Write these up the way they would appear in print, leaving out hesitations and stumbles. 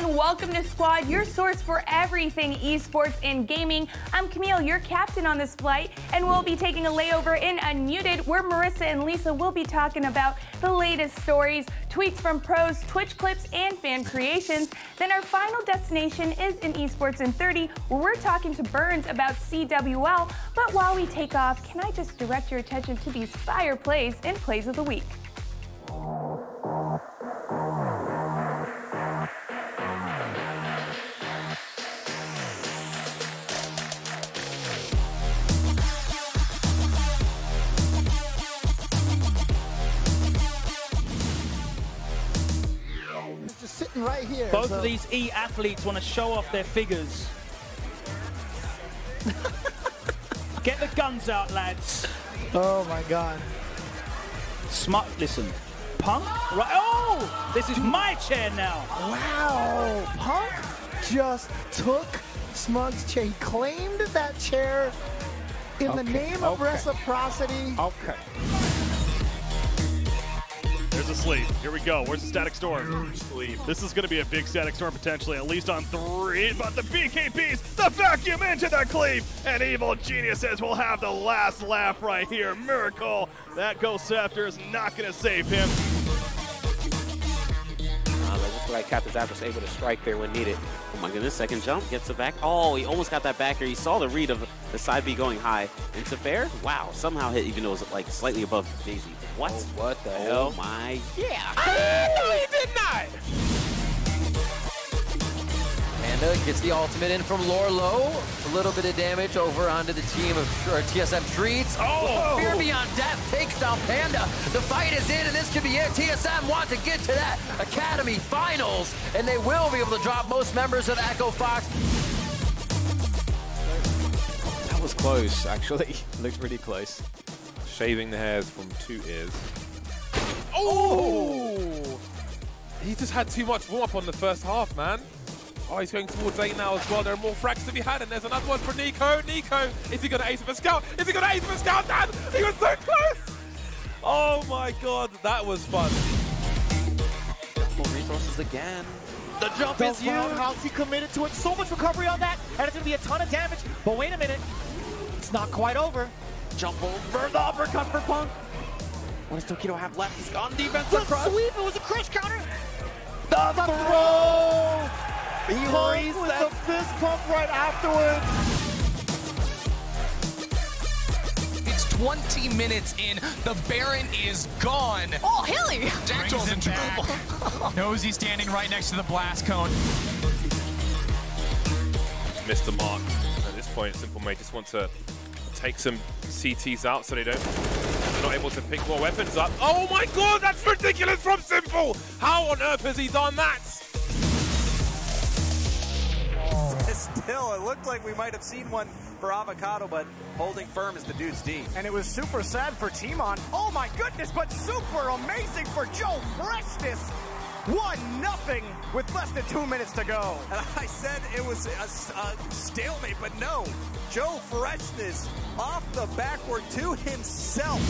Welcome to Squad, your source for everything esports and gaming. I'm Camille, your captain on this flight, and we'll be taking a layover in eUnited's, where Marissa and Lisa will be talking about the latest stories, tweets from pros, Twitch clips, and fan creations. Then our final destination is in esports in 30, where we're talking to Burns about CWL. But while we take off, can I just direct your attention to these fire plays and plays of the week? Right here. Both of these E-athletes want to show off their figures. Get the guns out, lads. Oh my God. Smart, listen. Punk? Right. Oh! This is my chair now. Wow. Punk just took Smug's chair. He claimed that chair in the name of reciprocity. Okay. There's a sleep. Here we go. Where's the static storm? Sleep. This is going to be a big static storm potentially, at least on 3. But the BKBs, the vacuum into the cleave, and Evil Geniuses will have the last laugh right here. Miracle. That Ghost Scepter is not going to save him. Looks like Captain Zap was able to strike there when needed. Oh my goodness, second jump, gets it back. Oh, he almost got that back here. He saw the read of the side B going high. Into fair? Wow, somehow hit even though it was like slightly above Daisy. What? Oh, what the hell? Oh my, yeah. No, he did not! And Panda gets the ultimate in from Lorlo. A little bit of damage over onto the team of TSM Treats. Oh, Fear Beyond Death takes down Panda. The fight is in, and this could be it. TSM want to get to that Academy Finals, and they will be able to drop most members of Echo Fox. That was close, actually. Looked really close. Shaving the hairs from 2 ears. Oh! He just had too much warm-up on the first half, man. Oh, he's going towards 8 now as well. There are more frags to be had, and there's another one for Nico. Nico, is he going to ace with a scout? Is he going to ace with a scout, Dan? He was so close! Oh my god, that was fun. More resources again. The jump is huge. Roundhouse, he committed to it. So much recovery on that, and it's going to be a ton of damage. But wait a minute, it's not quite over. Jump over the uppercut for Punk. What does Tokido have left? He's on defense. The sweep, it was a crush counter. The throw. He Punk with the fist pump right afterwards. It's 20 minutes in. The Baron is gone. Oh, Hilly! Dactyl's in trouble. Knows he's standing right next to the blast cone. Missed the mark. At this point, Simple May just want to take some CTs out so they're not able to pick more weapons up. Oh my god, that's ridiculous from Simple! How on earth has he done that? Still, it looked like we might have seen one for Avocado, but holding firm is the dude's D. And it was super sad for Timon. Oh my goodness, but super amazing for Joe Freshness. 1-0 with less than 2 minutes to go. And I said it was a stalemate, but no. Joe Freshness off the backward to himself.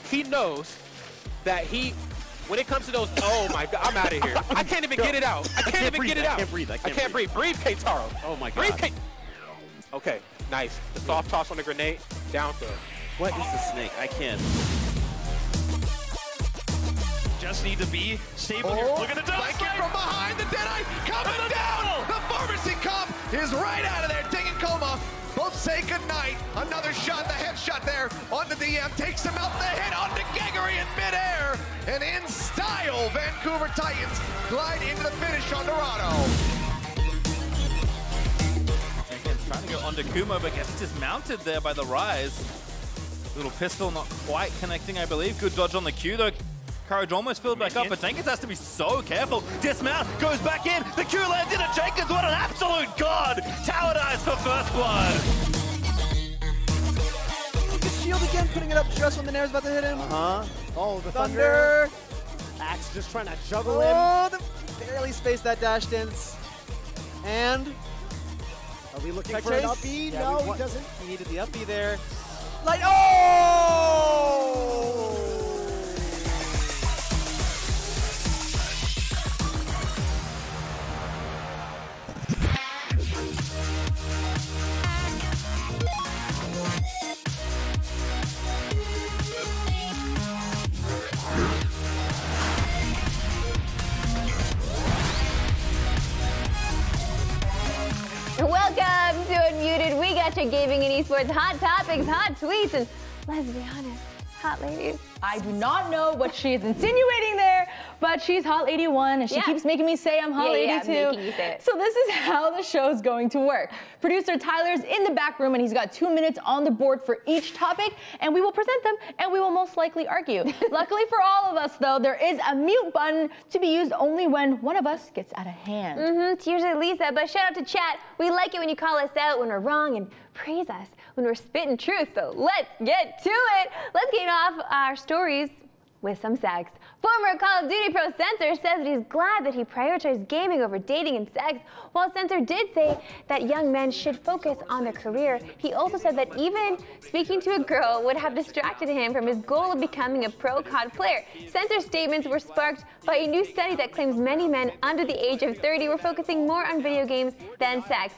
He knows that when it comes to those, oh my god, I'm out of here. I can't even get it out. I can't even get it out. I can't breathe. I can't breathe. Breathe, K-Taro. Oh my god. Breathe, K. Okay, nice. The soft toss on the grenade, down throw. What is the snake? I can't. Just need to be stable here. Look at the dust. Like it from behind, the Deadeye coming down. The Pharmacy Cop is right out of there. Ding and Coma both say goodnight. Another shot, the headshot there on the DM. Takes him out, the hit onto Geggery in midair. And in style, Vancouver Titans glide into the finish on Dorado. Trying to go onto Kumo, but gets dismounted there by the Rise. Little pistol not quite connecting, I believe. Good dodge on the Q, though. Courage almost filled back up, but Jenkins has to be so careful. Dismount, goes back in. The Q lands in, and Jenkins, what an absolute god! Tower dies for first blood. Look at Shield again, putting it up just when the Nair's about to hit him. Oh, the Thunder. Axe just trying to juggle him. Barely spaced that dash dance. And Are we looking Tech for an chase? up B? Yeah, No, he doesn't. He needed the up B there. Like, oh! Welcome to Unmuted. We got your gaming and esports hot topics, hot tweets, and let's be honest, hot ladies. I do not know what she is insinuating there, but she's Hot 81, and she keeps making me say I'm Hot 82. making you say it. So this is how the show's going to work. Producer Tyler's in the back room, and he's got 2 minutes on the board for each topic, and we will present them, and we will most likely argue. Luckily for all of us, though, there is a mute button to be used only when one of us gets out of hand. It's usually Lisa, but shout out to chat. We like it when you call us out when we're wrong and praise us when we're spitting truth. So let's get to it. Let's get off our stories with some sex. Former Call of Duty pro Censor says that he's glad that he prioritized gaming over dating and sex. While Censor did say that young men should focus on their career, he also said that even speaking to a girl would have distracted him from his goal of becoming a pro COD player. Censor's statements were sparked by a new study that claims many men under the age of 30 were focusing more on video games than sex.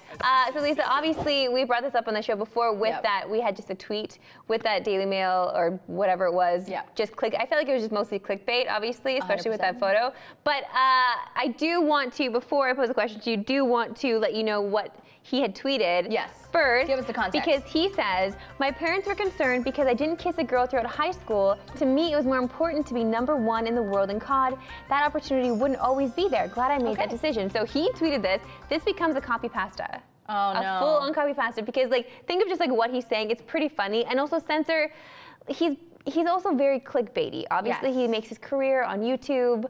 So Lisa, obviously we brought this up on the show before with that. We had just a tweet with that Daily Mail or whatever it was. Just click. I felt like it was just mostly clickbait, obviously, especially 100%. With that photo. But I do want to, before I pose a question to you, do want to let you know what he had tweeted. Yes. First, give us the context. Because he says, my parents were concerned because I didn't kiss a girl throughout high school. To me, it was more important to be #1 in the world in COD. That opportunity wouldn't always be there. Glad I made that decision. So he tweeted this. This becomes a copy pasta. Oh, no. A full-on copy pasta, because like, think of just like what he's saying. It's pretty funny. And also Censor, he's also very clickbaity. Obviously, he makes his career on YouTube.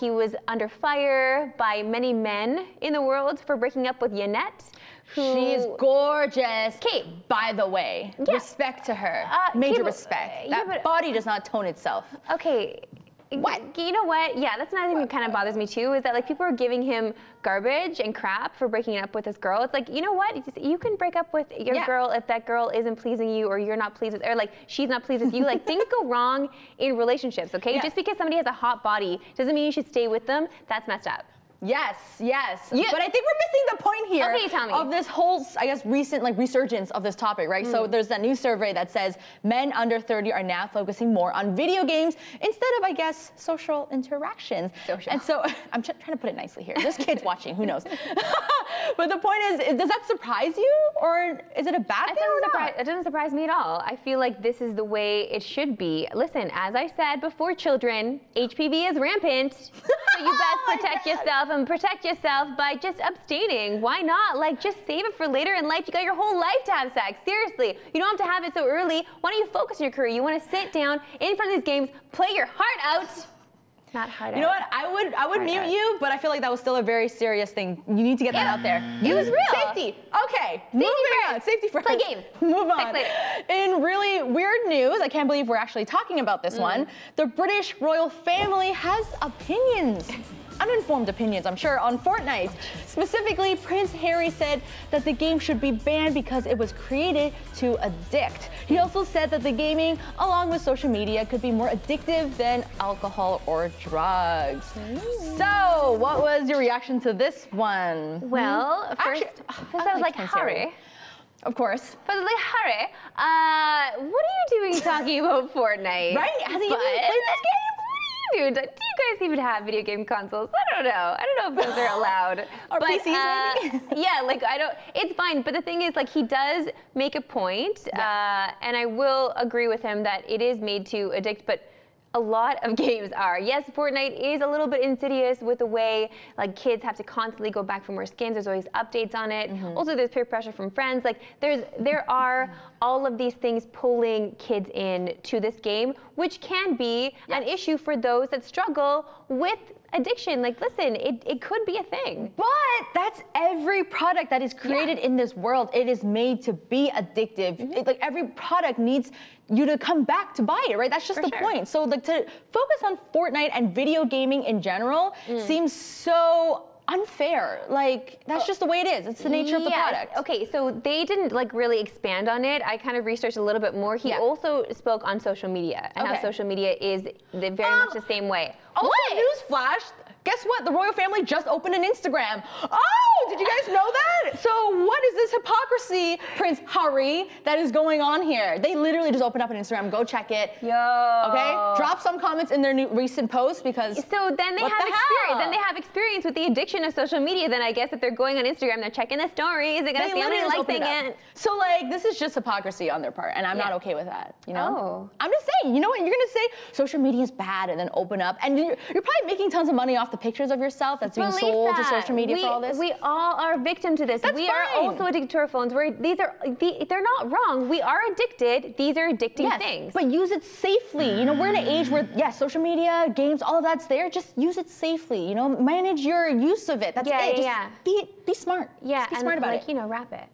He was under fire by many men in the world for breaking up with EUnited's. She's gorgeous. By the way, respect to her. Major respect. That body does not tone itself. Okay. What? You know what? Yeah, that's another thing that kind of bothers me too, is that like people are giving him garbage and crap for breaking up with this girl. It's like, you know what? You can break up with your girl if that girl isn't pleasing you, or you're not pleased with, or like she's not pleased with you. Like things go wrong in relationships, okay? Just because somebody has a hot body doesn't mean you should stay with them. That's messed up. Yes. But I think we're missing the point here of this whole, I guess, recent like resurgence of this topic, right? So there's that new survey that says men under 30 are now focusing more on video games instead of, I guess, social interactions. And so I'm trying to put it nicely here. There's kids watching, who knows? But the point is, does that surprise you, or is it a bad thing or not? It doesn't surprise me at all. I feel like this is the way it should be. Listen, as I said before, children, HPV is rampant. So you best protect yourself and protect yourself by just abstaining. Why not? Like, just save it for later in life. You got your whole life to have sex. Seriously. You don't have to have it so early. Why don't you focus on your career? You want to sit down in front of these games, play your heart out. Not hard out. You know what? I would mute you, but I feel like that was still a very serious thing. You need to get that out there. It was real. Safety. Okay. Moving on. Safety first. Play games. Move on. In really weird news, I can't believe we're actually talking about this one. The British royal family has opinions. Uninformed opinions, I'm sure, on Fortnite. Specifically, Prince Harry said that the game should be banned because it was created to addict. He also said that the gaming, along with social media, could be more addictive than alcohol or drugs. So, what was your reaction to this one? Well, first I was like, Harry. Of course. But I was like, Harry, what are you doing talking about Fortnite? Right? Has he even played this game? Dude, do you guys even have video game consoles? I don't know. I don't know if those are allowed. Or PCs maybe? Yeah, like it's fine. But the thing is, like, he does make a point, and I will agree with him that it is made to addict, but a lot of games are. Yes, Fortnite is a little bit insidious with the way like kids have to constantly go back for more skins. There's always updates on it. Also, there's peer pressure from friends. Like there are all of these things pulling kids in to this game, which can be an issue for those that struggle with addiction. Like, listen, it could be a thing. But that's every product that is created in this world. It is made to be addictive. Like every product needs you to come back to buy it, right? That's just the point. So like to focus on Fortnite and video gaming in general seems so unfair. Like, that's just the way it is. It's the nature of the product. Okay, so they didn't like really expand on it. I kind of researched a little bit more. He also spoke on social media and how social media is very much the same way. Also, newsflash, guess what? The royal family just opened an Instagram. Oh, did you guys know that? So what is this hypocrisy, Prince Harry, that is going on here? They literally just opened up an Instagram. Go check it. Okay? Drop some comments in their new recent post because so then they have experience. Then they have experience with the addiction of social media. Then I guess if they're going on Instagram, they're checking the stories. They're gonna see how many likes they get. So like this is just hypocrisy on their part, and I'm not okay with that. You know? I'm just saying. You know what? You're gonna say social media is bad, and then open up, and you're probably making tons of money off the pictures of yourself that's being sold to social media for all this. We all are victim to this. We are also addicted to our phones. They're not wrong. We are addicted. These are addicting things. But use it safely. You know, we're in an age where social media, games, all of that's there. Just use it safely. You know, manage your use of it. That's it. Just be smart. Yeah, just be smart about it. You know, wrap it.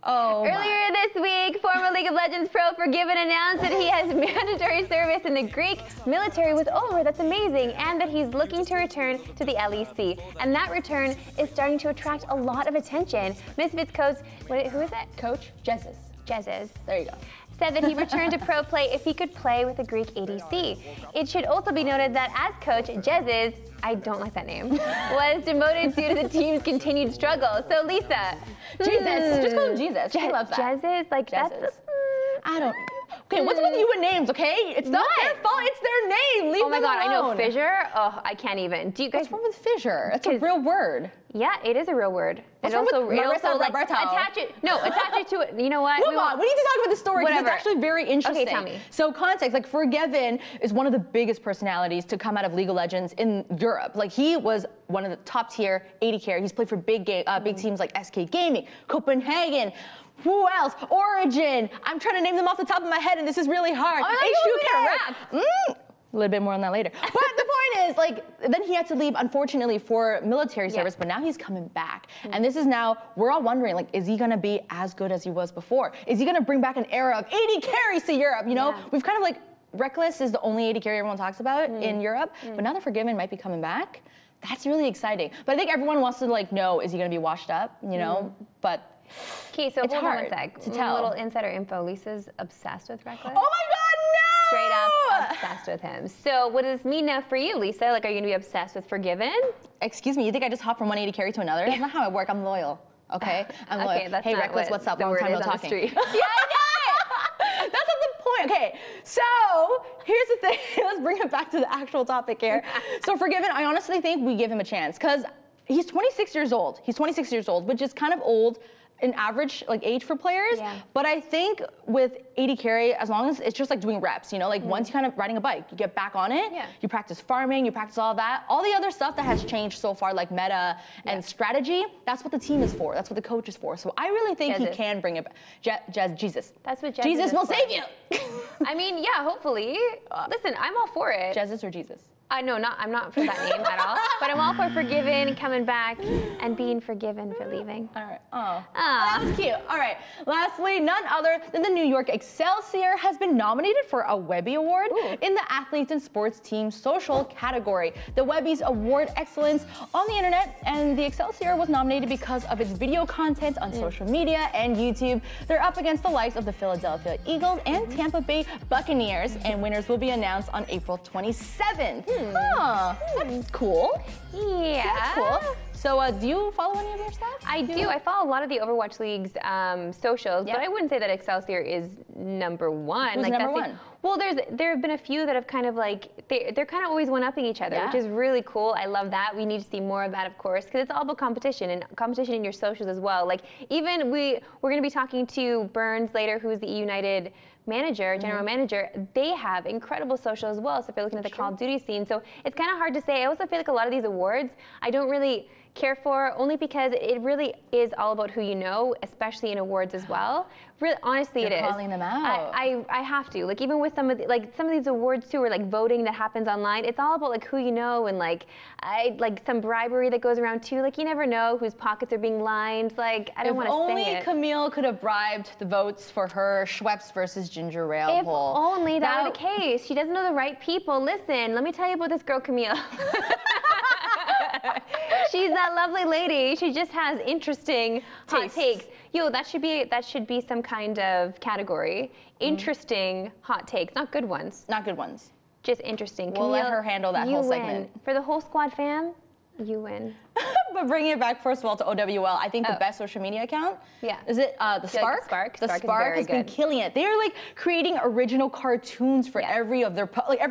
Earlier this week, former League of Legends pro Forgiven announced that he has mandatory service in the Greek military was over. That's amazing. And that he's looking to return to the LEC. And that return is starting to attract a lot of attention. Misfits coach, who is it? Coach Jesus. There you go. Said that he returned to pro play if he could play with the Greek ADC. It should also be noted that as coach, Jesus, I don't like that name, was demoted due to the team's continued struggle. So Lisa. Jesus. Just call him Jesus. I love that. Jesus? Like Jesus. that's... I don't... Okay, what's with you and names, okay? It's not their fault, it's their name. Leave them alone. I know Fissure. Oh, I can't even. Do you guys... What's wrong with fissure? It's a real word. Yeah, it is a real word. What's wrong with Marissa like Roberto? attach it to it. You know what? Move on. We need to talk about the story because it's Whatever. actually very interesting. Okay, tell me. So context, like Forgiven is one of the biggest personalities to come out of League of Legends in Europe. Like he was one of the top tier AD carry. He's played for big teams like SK Gaming, Copenhagen. Who else? Origin. I'm trying to name them off the top of my head, and this is really hard. A little bit more on that later. But the point is, like, then he had to leave, unfortunately, for military service, but now he's coming back. And this is now, we're all wondering, like, is he gonna be as good as he was before? Is he gonna bring back an era of AD carries to Europe, you know? We've kind of like, Reckless is the only AD carry everyone talks about in Europe, but now that Forgiven might be coming back, that's really exciting. But I think everyone wants to, like, know, is he gonna be washed up, you know? But okay, so it's hold on hard one sec. to tell. A little insider info. Lisa's obsessed with Reckless. Oh my God, no! Straight up obsessed with him. So what does this mean now for you, Lisa? Like, are you gonna be obsessed with Forgiven? Excuse me, you think I just hop from one AD carry to another? That's not how I work. I'm loyal. Okay, I'm loyal. Okay, that's hey, not Reckless, what's up? the Long word time no is on the talking. street. Yeah, I know it. That's not the point. Okay, so here's the thing. Let's bring it back to the actual topic here. So Forgiven, I honestly think we give him a chance because he's 26 years old. He's 26 years old, which is kind of old in average like age for players. But I think with AD carry, as long as it's just like doing reps, you know, like once you kind of riding a bike, you get back on it, you practice farming, you practice all that. All the other stuff that has changed so far, like meta and strategy, that's what the team is for. That's what the coach is for. So I really think he can bring it back. Jesus. That's what Jesus will save you. I mean, yeah, hopefully. Listen, I'm all for it. Jesus or Jesus? No, I'm not for that name at all. But I'm all for Forgiven, coming back, and being forgiven for leaving. All right. Oh, that was cute. All right. Lastly, none other than the New York Excelsior has been nominated for a Webby Award in the Athletes and Sports Team Social category. The Webbies award excellence on the internet, and the Excelsior was nominated because of its video content on social media and YouTube. They're up against the likes of the Philadelphia Eagles and Tampa Bay Buccaneers, and winners will be announced on April 27th. That's cool. Yeah. That's cool. So do you follow any of their stuff? I do. I follow a lot of the Overwatch League's socials, but I wouldn't say that Excelsior is number one. Who's number one? Well, there have been a few that have kind of like, they're kind of always one-upping each other, which is really cool. I love that. We need to see more of that, of course, because it's all about competition and competition in your socials as well. Like even we're going to be talking to Burns later, who's the eUnited manager, general manager. They have incredible social as well. So if you're looking at the Call of Duty scene, so it's kind of hard to say. I also feel like a lot of these awards, I don't really care for, only because it really is all about who you know, especially in awards as well. Really, honestly, You're it is. calling them out. I have to. Like even with some of these awards too, or like voting that happens online, it's all about like who you know and like some bribery that goes around too. Like you never know whose pockets are being lined. Like I don't want to say it. If only Camille could have bribed the votes for her Schweppes versus ginger ale poll. If only that were the case. She doesn't know the right people. Listen, let me tell you about this girl, Camille. She's that lovely lady. She just has interesting hot takes. Yo, that should be some kind of category. Interesting hot takes, not good ones. Not good ones. Just interesting. We'll let her handle that whole segment. For the whole squad fam, you win. But bringing it back, first of all, to OWL, I think the best social media account, is it the Spark? The Spark has been killing it. They're like creating original cartoons for every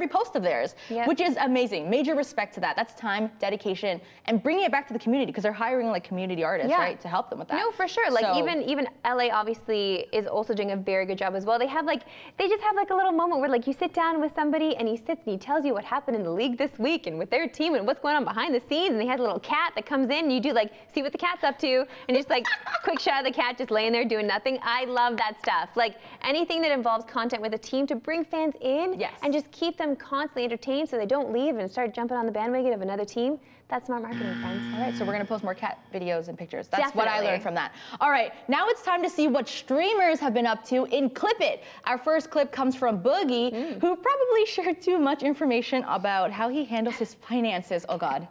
post of theirs, which is amazing. Major respect to that. That's time, dedication, and bringing it back to the community because they're hiring like community artists, right, to help them with that. No, for sure. Like even LA obviously is also doing a very good job as well. They just have like a little moment where like you sit down with somebody and he sits and he tells you what happened in the league this week and with their team and what's going on behind the scenes, and they had a little cat that comes in and you do like see what the cat's up to and just like quick shot of the cat just laying there doing nothing. I love that stuff. Like anything that involves content with a team to bring fans in and just keep them constantly entertained so they don't leave and start jumping on the bandwagon of another team. That's smart marketing, friends. All right, so we're gonna post more cat videos and pictures. That's what I learned from that. All right, now it's time to see what streamers have been up to in Clip It. Our first clip comes from Boogie, who probably shared too much information about how he handles his finances. Oh God.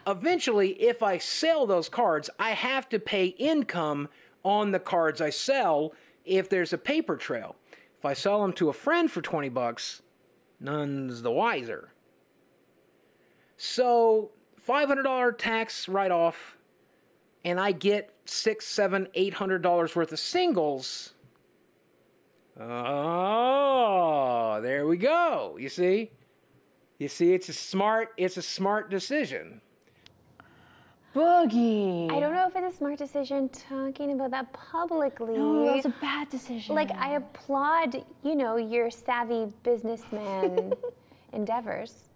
Eventually, if I sell those cards, I have to pay income on the cards I sell if there's a paper trail. If I sell them to a friend for 20 bucks, none's the wiser. So, $500 tax write-off, and I get $600, $700, $800 worth of singles. Oh, there we go. You see? You see, it's a smart decision. Boogie. I don't know if it's a smart decision talking about that publicly. No, that's a bad decision. Like, I applaud, you know, your savvy businessman endeavors.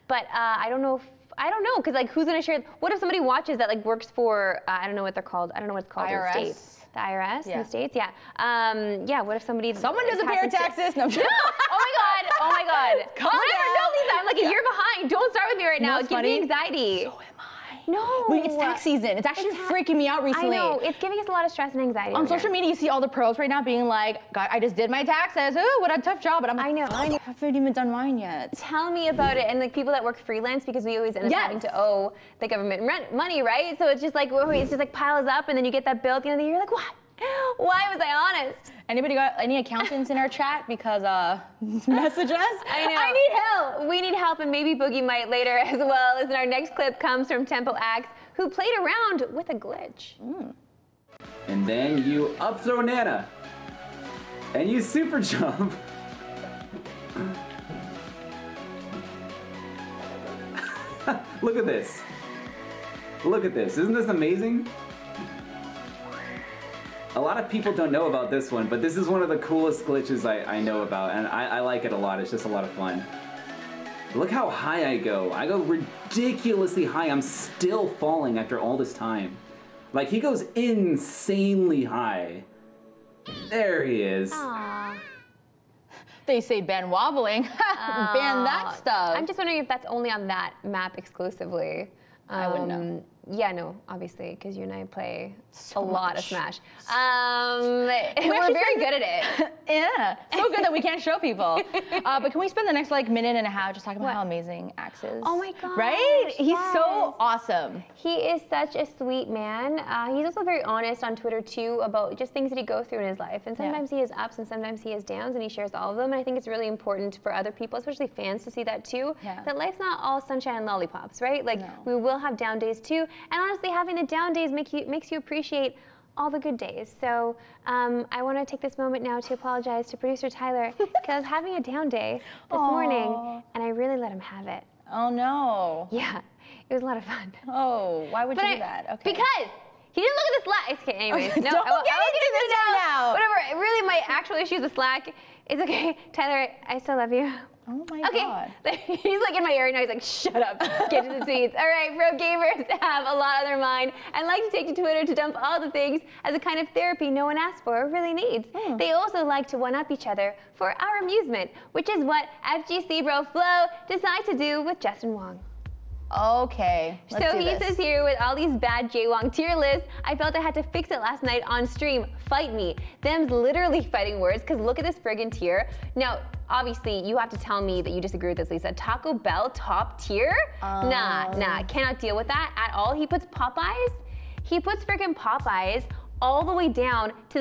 But I don't know, because like, who's gonna share? What if somebody watches that like works for, I don't know what they're called. I don't know what it's called IRS? in the States. The IRS in the States, yeah. Yeah, what if somebody... Someone doesn't pay our taxes. No, oh my God, oh my God. Calm down. No, Lisa, I'm like a year behind. Don't start with me right now. It gives me anxiety. So am I. No. Wait, it's tax season. It's actually freaking me out recently. I know, it's giving us a lot of stress and anxiety. On social media, you see all the pros right now being like, God, I just did my taxes. Oh, what a tough job. But I'm like, I haven't even done mine yet. Tell me about it. And like people that work freelance, because we always end up having to owe the government rent money, right? So it's just like, it's just like piles up, and then you get that bill at the end of the year, you're like, what? Why was I honest? Anybody got any accountants in our chat? Because message us. I know. I need help. We need help, and maybe Boogie might later as well. As our next clip comes from Tempo Axe, who played around with a glitch. And then you up throw Nana. And you super jump. Look at this. Look at this. Isn't this amazing? A lot of people don't know about this one, but this is one of the coolest glitches I know about, and I like it a lot. It's just a lot of fun. Look how high I go. I go ridiculously high. I'm still falling after all this time. Like, he goes insanely high. There he is. Aww. They say ban wobbling. Ban that stuff. I'm just wondering if that's only on that map exclusively. I wouldn't know. Yeah, no, obviously, because you and I play a lot of Smash. We're very good at it. Yeah, so good that we can't show people. But can we spend the next like minute and a half just talking about how amazing Axe is? Oh my God. Right? He's so awesome. He is such a sweet man. He's also very honest on Twitter too about just things that he goes through in his life. And sometimes he has ups and sometimes he has downs, and he shares all of them. And I think it's really important for other people, especially fans, to see that too. Yeah. That life's not all sunshine and lollipops, right? Like we will have down days too. And honestly, having the down days makes you appreciate all the good days. So I want to take this moment now to apologize to producer Tyler, because I was having a down day this morning, and I really let him have it. Oh no. Yeah, it was a lot of fun. Oh, why would you do that? Okay. Because he didn't look at the Slack. Okay, anyways, okay, no, don't I won't get into this now. Whatever. Really, my actual issue with Slack is okay. Tyler, I still love you. Oh my God. He's like in my ear now. He's like, shut up. Get to the tweets. All right, pro gamers have a lot on their mind and like to take to Twitter to dump all the things as a kind of therapy no one asks for or really needs. They also like to one-up each other for our amusement, which is what FGC Bro Flo decided to do with Justin Wong. Okay, so he says here, with all these bad Jaywong tier lists, I felt I had to fix it last night on stream. Fight me. Them's literally fighting words, because look at this friggin' tier. Now, obviously, you have to tell me that you disagree with this, Lisa. Taco Bell top tier? Nah, cannot deal with that at all. He puts Popeyes, friggin' Popeyes all the way down to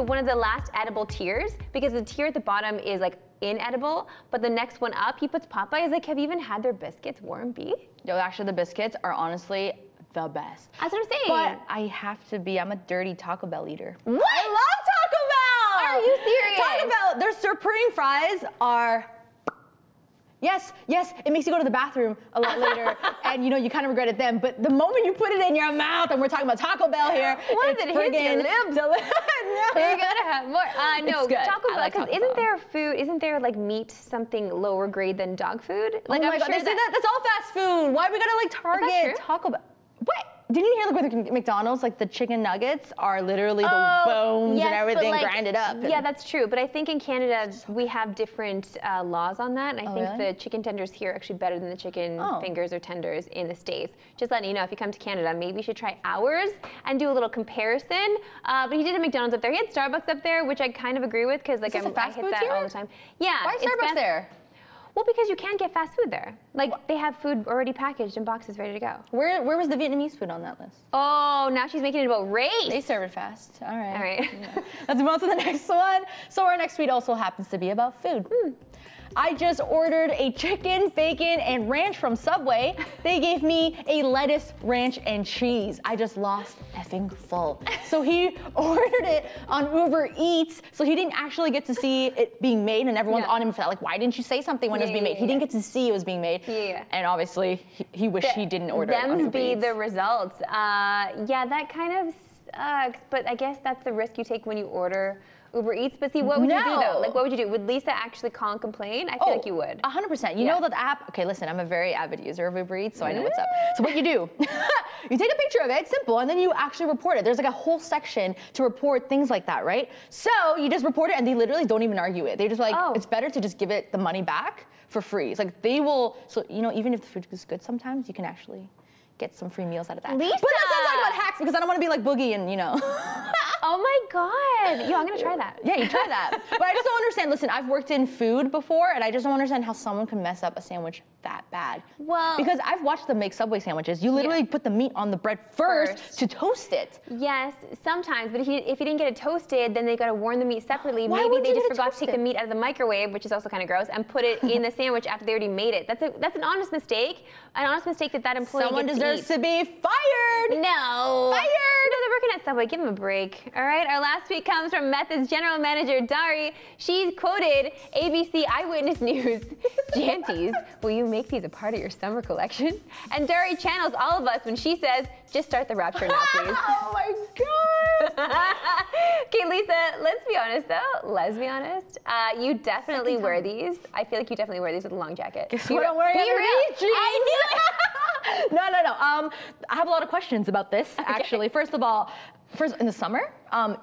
one of the last edible tiers, because the tier at the bottom is like inedible, but the next one up, he puts Popeyes. Like, have you even had their biscuits, Warren B? Yo, actually, the biscuits are honestly the best. That's what I'm saying. But I have to be, I'm a dirty Taco Bell eater. What? I love Taco Bell! Are you serious? Taco Bell, their Supreme fries are... Yes, it makes you go to the bathroom a lot later, and you know, you kind of regret it then, but the moment you put it in your mouth, and we're talking about Taco Bell here, what did it hit your lips? No. You're gonna have more. No, Taco Bell, because isn't there like meat something lower grade than dog food? Like, oh my God, that's all fast food. Why we gotta like target Taco Bell? What? Didn't you hear like with McDonald's, like the chicken nuggets are literally the bones and everything grinded up? Yeah, that's true. But I think in Canada we have different laws on that, and I think the chicken tenders here are actually better than the chicken fingers or tenders in the States. Just letting you know, if you come to Canada, maybe you should try ours and do a little comparison. But he did a McDonald's up there. He had Starbucks up there, which I kind of agree with, because like I hit that all the time. Yeah. Why is Starbucks there? Well, because you can get fast food there. Like, they have food already packaged in boxes ready to go. Where was the Vietnamese food on that list? Oh, now she's making it about race. They serve it fast. All right. All right. Yeah. Let's move on to the next one. So our next tweet also happens to be about food. I just ordered a chicken, bacon, and ranch from Subway. They gave me a lettuce, ranch, and cheese. I just lost effing full. So he ordered it on Uber Eats, so he didn't actually get to see it being made, and everyone's on him for that. Like, why didn't you say something when it was being made? He didn't get to see it was being made. And obviously, he wished he didn't order it on Uber be Eats. the results. Yeah, that kind of sucks, but I guess that's the risk you take when you order Uber Eats. But see, what would you do though? Like, what would you do? Would Lisa actually call and complain? I feel like you would. 100%. You know that the app, okay, listen, I'm a very avid user of Uber Eats, so I know what's up. So what you do, you take a picture of it, it's simple, and then you actually report it. There's like a whole section to report things like that, right? So you just report it, and they literally don't even argue it. They're just like, it's better to just give it the money back for free. It's like they will, so you know, even if the food is good sometimes, you can actually get some free meals out of that. Lisa! But let's not talk about hacks because I don't want to be like Boogie and, you know. Oh my God. Yo, I'm going to try that. Yeah, you try that. But I just don't understand. Listen, I've worked in food before, and I just don't understand how someone can mess up a sandwich that bad. Well, because I've watched them make Subway sandwiches. You literally put the meat on the bread first to toast it. Yes, sometimes. But if you didn't get it toasted, then they got to warm the meat separately. Why Maybe wouldn't they you just get it forgot to take the toasted? meat out of the microwave, which is also kind of gross, and put it in the sandwich after they already made it. That's an honest mistake. An honest mistake that employee Someone gets deserves to to be fired. No. Fired. No, they're working at Subway. Give them a break. All right. Our last tweet comes from Method's general manager, Dari. She quoted ABC Eyewitness News. Janties, will you make these a part of your summer collection? And Dari channels all of us when she says, just start the rapture now, please. Oh my God. Okay, Lisa, let's be honest though. Let's be honest. You definitely wear these. I feel like you definitely wear these with a long jacket. Guess what I'm wearing underneath? I knew it. No. I have a lot of questions about this, actually. First of all, in the summer,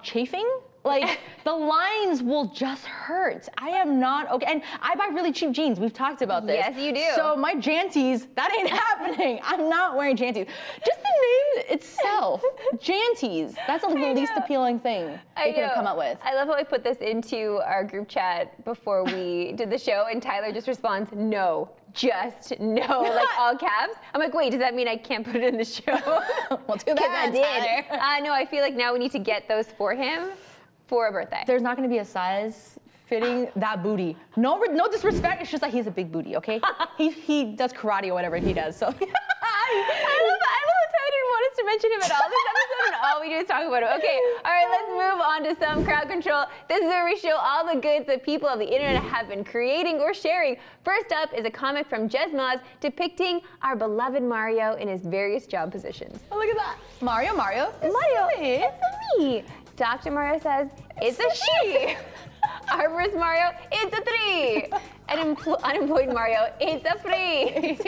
chafing, like the lines will just hurt. I am not okay. And I buy really cheap jeans. We've talked about this. Yes, you do. So my janties, that ain't happening. I'm not wearing janties. Just the name itself, janties. That's like the least appealing thing they could have come up with. I love how I put this into our group chat before we did the show, and Tyler just responds, no. Just no, like all caps. I'm like, wait, does that mean I can't put it in the show? Well, too bad, I did. No, I feel like now we need to get those for him for a birthday. There's not going to be a size fitting that booty. No disrespect. It's just like he's a big booty, okay? he does karate or whatever he does. So. I love how Tyler didn't want us to mention him at all this episode, and all we do is talk about him. Okay, all right, let's move on to some crowd control. This is where we show all the goods that people of the internet have been creating or sharing. First up is a comic from Jesmaz depicting our beloved Mario in his various job positions. Oh, look at that. Mario. It's a me. Dr. Mario says, it's a she. Arborist Mario, it's a 3. And unemployed Mario, it's a free.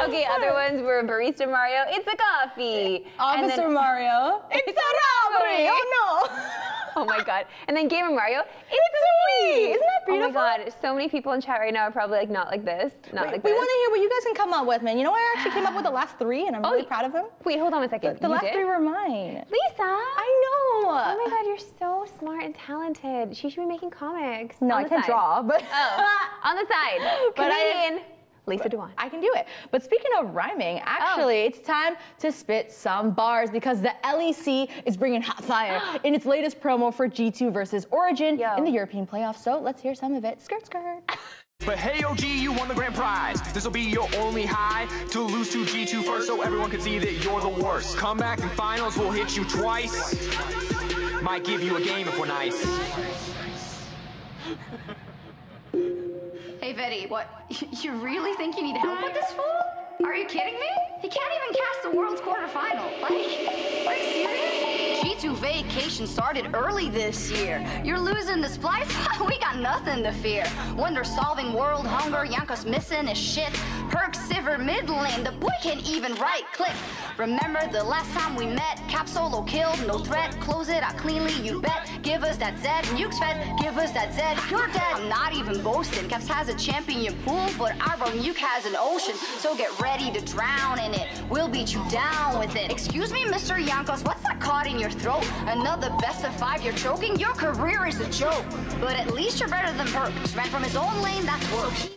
Okay, other ones were barista Mario, it's a coffee. Officer Mario, it's a robbery. Oh no. Oh my God. And then Gamer Mario, it's a me. Isn't that beautiful? Oh my God, so many people in chat right now are probably like, not like this, not like this. We want to hear what you guys can come up with, man. You know what? I actually came up with the last 3, and I'm really proud of them. Wait, hold on a second. The last 3 were mine. Lisa. I know. Oh my God, you're so smart and talented. She should be making comics. No, I can't draw, but. On the side. Comedian Lisa Dewan. I can do it. But speaking of rhyming, actually, it's time to spit some bars because the LEC is bringing hot fire in its latest promo for G2 versus Origin in the European playoffs. So let's hear some of it. Skirt, skirt. But hey, OG, you won the grand prize. This'll be your only high to lose to G2 first so everyone can see that you're the worst. Comeback and finals will hit you twice. Might give you a game if we're nice. Hey, Vetty, what? You really think you need help with this fool? Are you kidding me? He can't even cast the World's quarterfinal. Like, are you serious? G2 vacation started early this year. You're losing the splice? We got nothing to fear. Wonder solving world hunger, Yanko's missing his shit. Perk Sivir mid lane, the boy can't even right click. Remember the last time we met? Cap solo killed, no threat. Close it out cleanly, you bet. Give us that Zed, Nuke's fed. Give us that Zed, you're dead. I'm not even boasting. Caps has a champion pool, but our bro Nuke has an ocean. So get ready to drown in it. We'll beat you down with it. Excuse me, Mr. Yankos, what's that caught in your throat? Another best of 5 you're choking? Your career is a joke. But at least you're better than Perk. Just ran from his own lane, that's worse.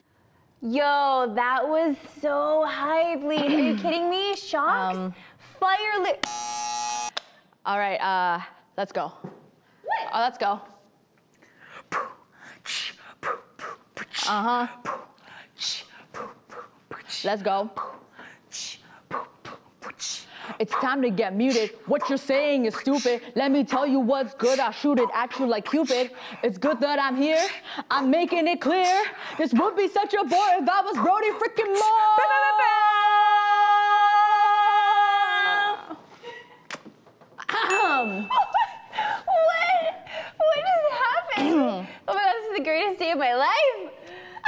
Yo, that was so hype, Lee. Are you kidding me? Shocks? Fire lit. All right, let's go. What? Let's go. Let's go. It's time to get muted. What you're saying is stupid. Let me tell you what's good. I'll shoot it at you like Cupid. It's good that I'm here. I'm making it clear. This would be such a bore if I was Brody freaking Moore. What just happened? Oh my God, this is the greatest day of my life.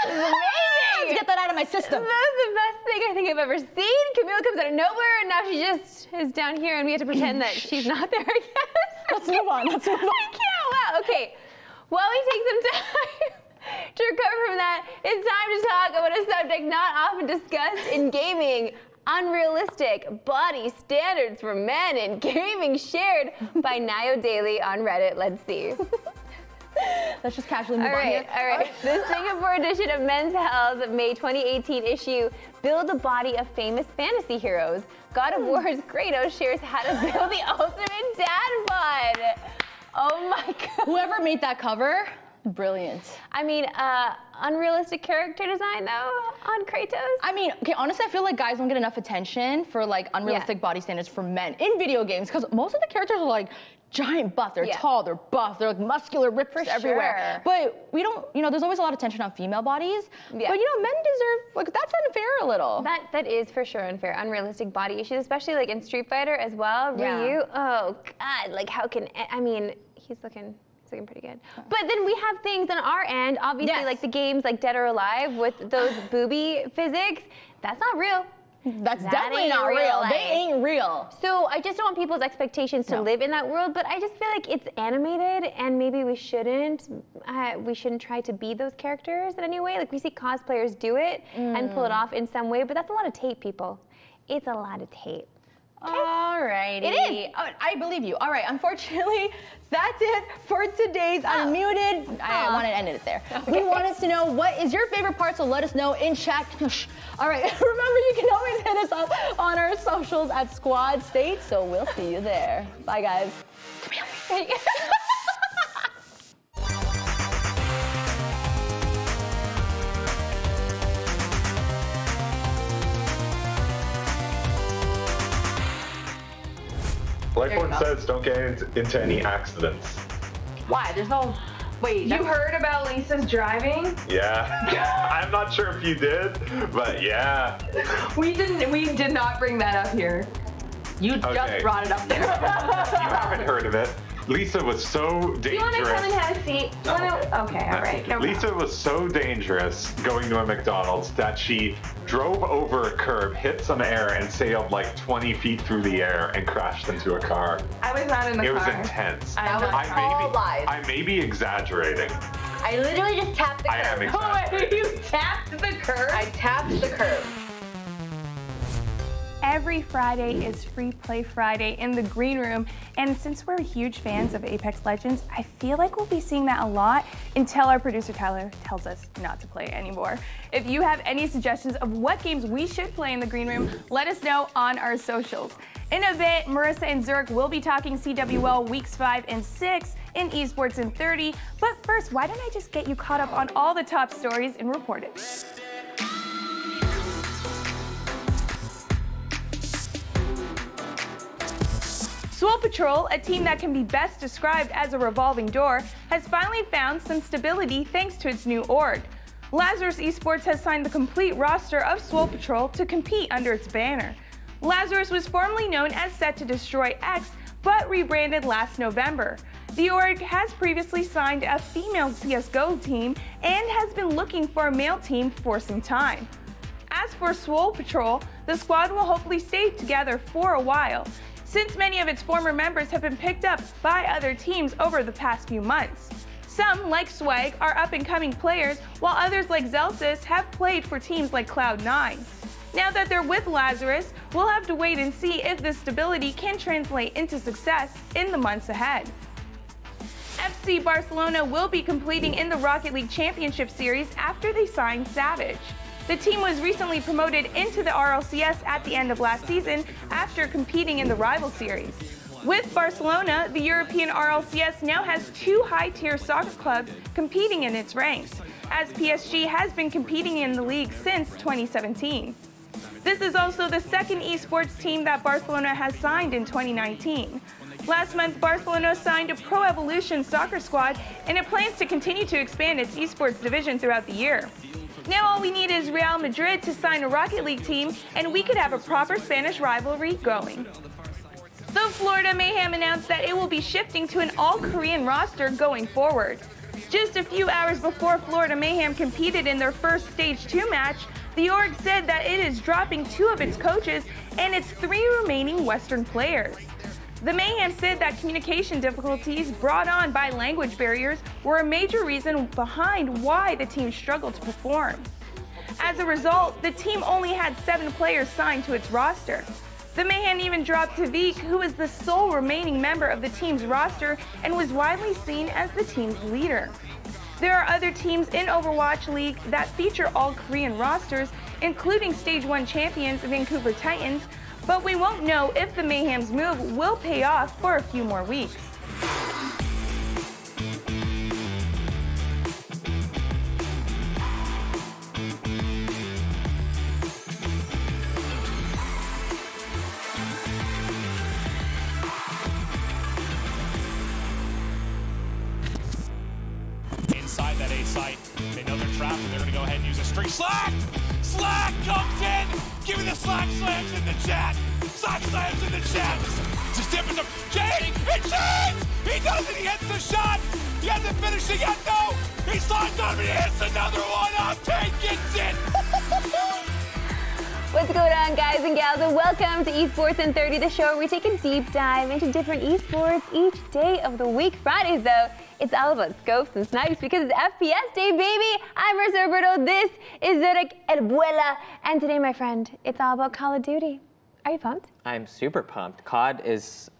This is amazing. Let's get that out of my system. That's the best thing I think I've ever seen. Camille comes out of nowhere and now she just is down here and we have to pretend that she's not there, I guess. Let's move on. Let's move on. I can't. Wow. Okay. While we take some time to recover from that, it's time to talk about a subject not often discussed in gaming. Unrealistic body standards for men in gaming, shared by Nio Daily on Reddit. Let's see. Let's just casually move on here. All right. The Singapore edition of Men's Health May 2018 issue, Build a Body of Famous Fantasy Heroes. God of War's Kratos shares how to build the ultimate dad bod. Oh my God. Whoever made that cover, brilliant. I mean, unrealistic character design though on Kratos. I mean, okay, honestly, I feel like guys don't get enough attention for like unrealistic body standards for men in video games because most of the characters are like giant buff. They're tall, they're buff, they're like muscular rippers everywhere. But we don't, you know, there's always a lot of attention on female bodies. Yeah. But you know, men deserve, like, that's unfair a little. That is for sure unfair. Unrealistic body issues, especially like in Street Fighter as well. Ryu, oh God, like how can, I mean, he's looking pretty good. But then we have things on our end, obviously like the games like Dead or Alive with those booby physics. That's not real. That's definitely not real. They ain't real. So I just don't want people's expectations to live in that world, but I just feel like it's animated and maybe we shouldn't try to be those characters in any way. Like we see cosplayers do it and pull it off in some way, but that's a lot of tape, people. It's a lot of tape. Alrighty. It is. Oh, I believe you. All right, unfortunately, that's it for today's Unmuted. I wanted to end it there. Okay. We wanted to know what is your favorite part, so let us know in chat. All right, remember you can always hit us up on our socials at Squad State, so we'll see you there. Bye, guys. Come here. Like one says, don't get into any accidents. Why? There's no... Wait, you heard about Lisa's driving? Yeah. I'm not sure if you did, but yeah. We did not bring that up here. You just brought it up there. You haven't heard of it. Lisa was so dangerous. You want to come and have a seat? Okay, all right. Lisa was so dangerous going to a McDonald's that she drove over a curb, hit some air, and sailed like 20 feet through the air and crashed into a car. I was not in the car. It was intense. I may be exaggerating. I literally just tapped the curb. I am exaggerating. You tapped the curb? I tapped the curb. Every Friday is Free Play Friday in the Green Room, and since we're huge fans of Apex Legends, I feel like we'll be seeing that a lot until our producer Tyler tells us not to play anymore. If you have any suggestions of what games we should play in the Green Room, let us know on our socials. In a bit, Marissa and Zurich will be talking CWL Weeks 5 and 6 in eSports in 30, but first, why don't I just get you caught up on all the top stories and report it. Swole Patrol, a team that can be best described as a revolving door, has finally found some stability thanks to its new org. Lazarus Esports has signed the complete roster of Swole Patrol to compete under its banner. Lazarus was formerly known as Set to Destroy X, but rebranded last November. The org has previously signed a female CSGO team and has been looking for a male team for some time. As for Swole Patrol, the squad will hopefully stay together for a while, since many of its former members have been picked up by other teams over the past few months. Some, like Swag, are up-and-coming players, while others like Zelsis have played for teams like Cloud9. Now that they're with Lazarus, we'll have to wait and see if this stability can translate into success in the months ahead. FC Barcelona will be completing in the Rocket League Championship Series after they signed Savage. The team was recently promoted into the RLCS at the end of last season after competing in the rival series. With Barcelona, the European RLCS now has 2 high-tier soccer clubs competing in its ranks. as PSG has been competing in the league since 2017. This is also the second esports team that Barcelona has signed in 2019. Last month, Barcelona signed a Pro Evolution soccer squad, and it plans to continue to expand its esports division throughout the year. Now all we need is Real Madrid to sign a Rocket League team, and we could have a proper Spanish rivalry going. The Florida Mayhem announced that it will be shifting to an all-Korean roster going forward. Just a few hours before Florida Mayhem competed in their first Stage 2 match, the org said that it is dropping 2 of its coaches and its 3 remaining Western players. The Mayhem said that communication difficulties brought on by language barriers were a major reason behind why the team struggled to perform. As a result, the team only had 7 players signed to its roster. The Mayhem even dropped Tavik, who is the sole remaining member of the team's roster and was widely seen as the team's leader. There are other teams in Overwatch League that feature all Korean rosters, including Stage 1 champions Vancouver Titans, but we won't know if the Mayhem's move will pay off for a few more weeks. Inside that A site, they know they're trapped and they're going to go ahead and use a string. Slack! Slack comes in! Give me the Slack slams in the chat! Slack slams in the chat! Just dipping them. Jake! It shoots! He does it! He hits the shot! He hasn't finished it yet, though! He slides on me! He hits another one! Octane gets it! What's going on, guys and gals, and welcome to Esports in 30, the show where we take a deep dive into different esports each day of the week. Fridays, though, it's all about scopes and snipes because it's FPS day, baby. I'm Marissa Roberto. This is Zurich Erbuela. And today, my friend, it's all about Call of Duty. Are you pumped? I'm super pumped. COD is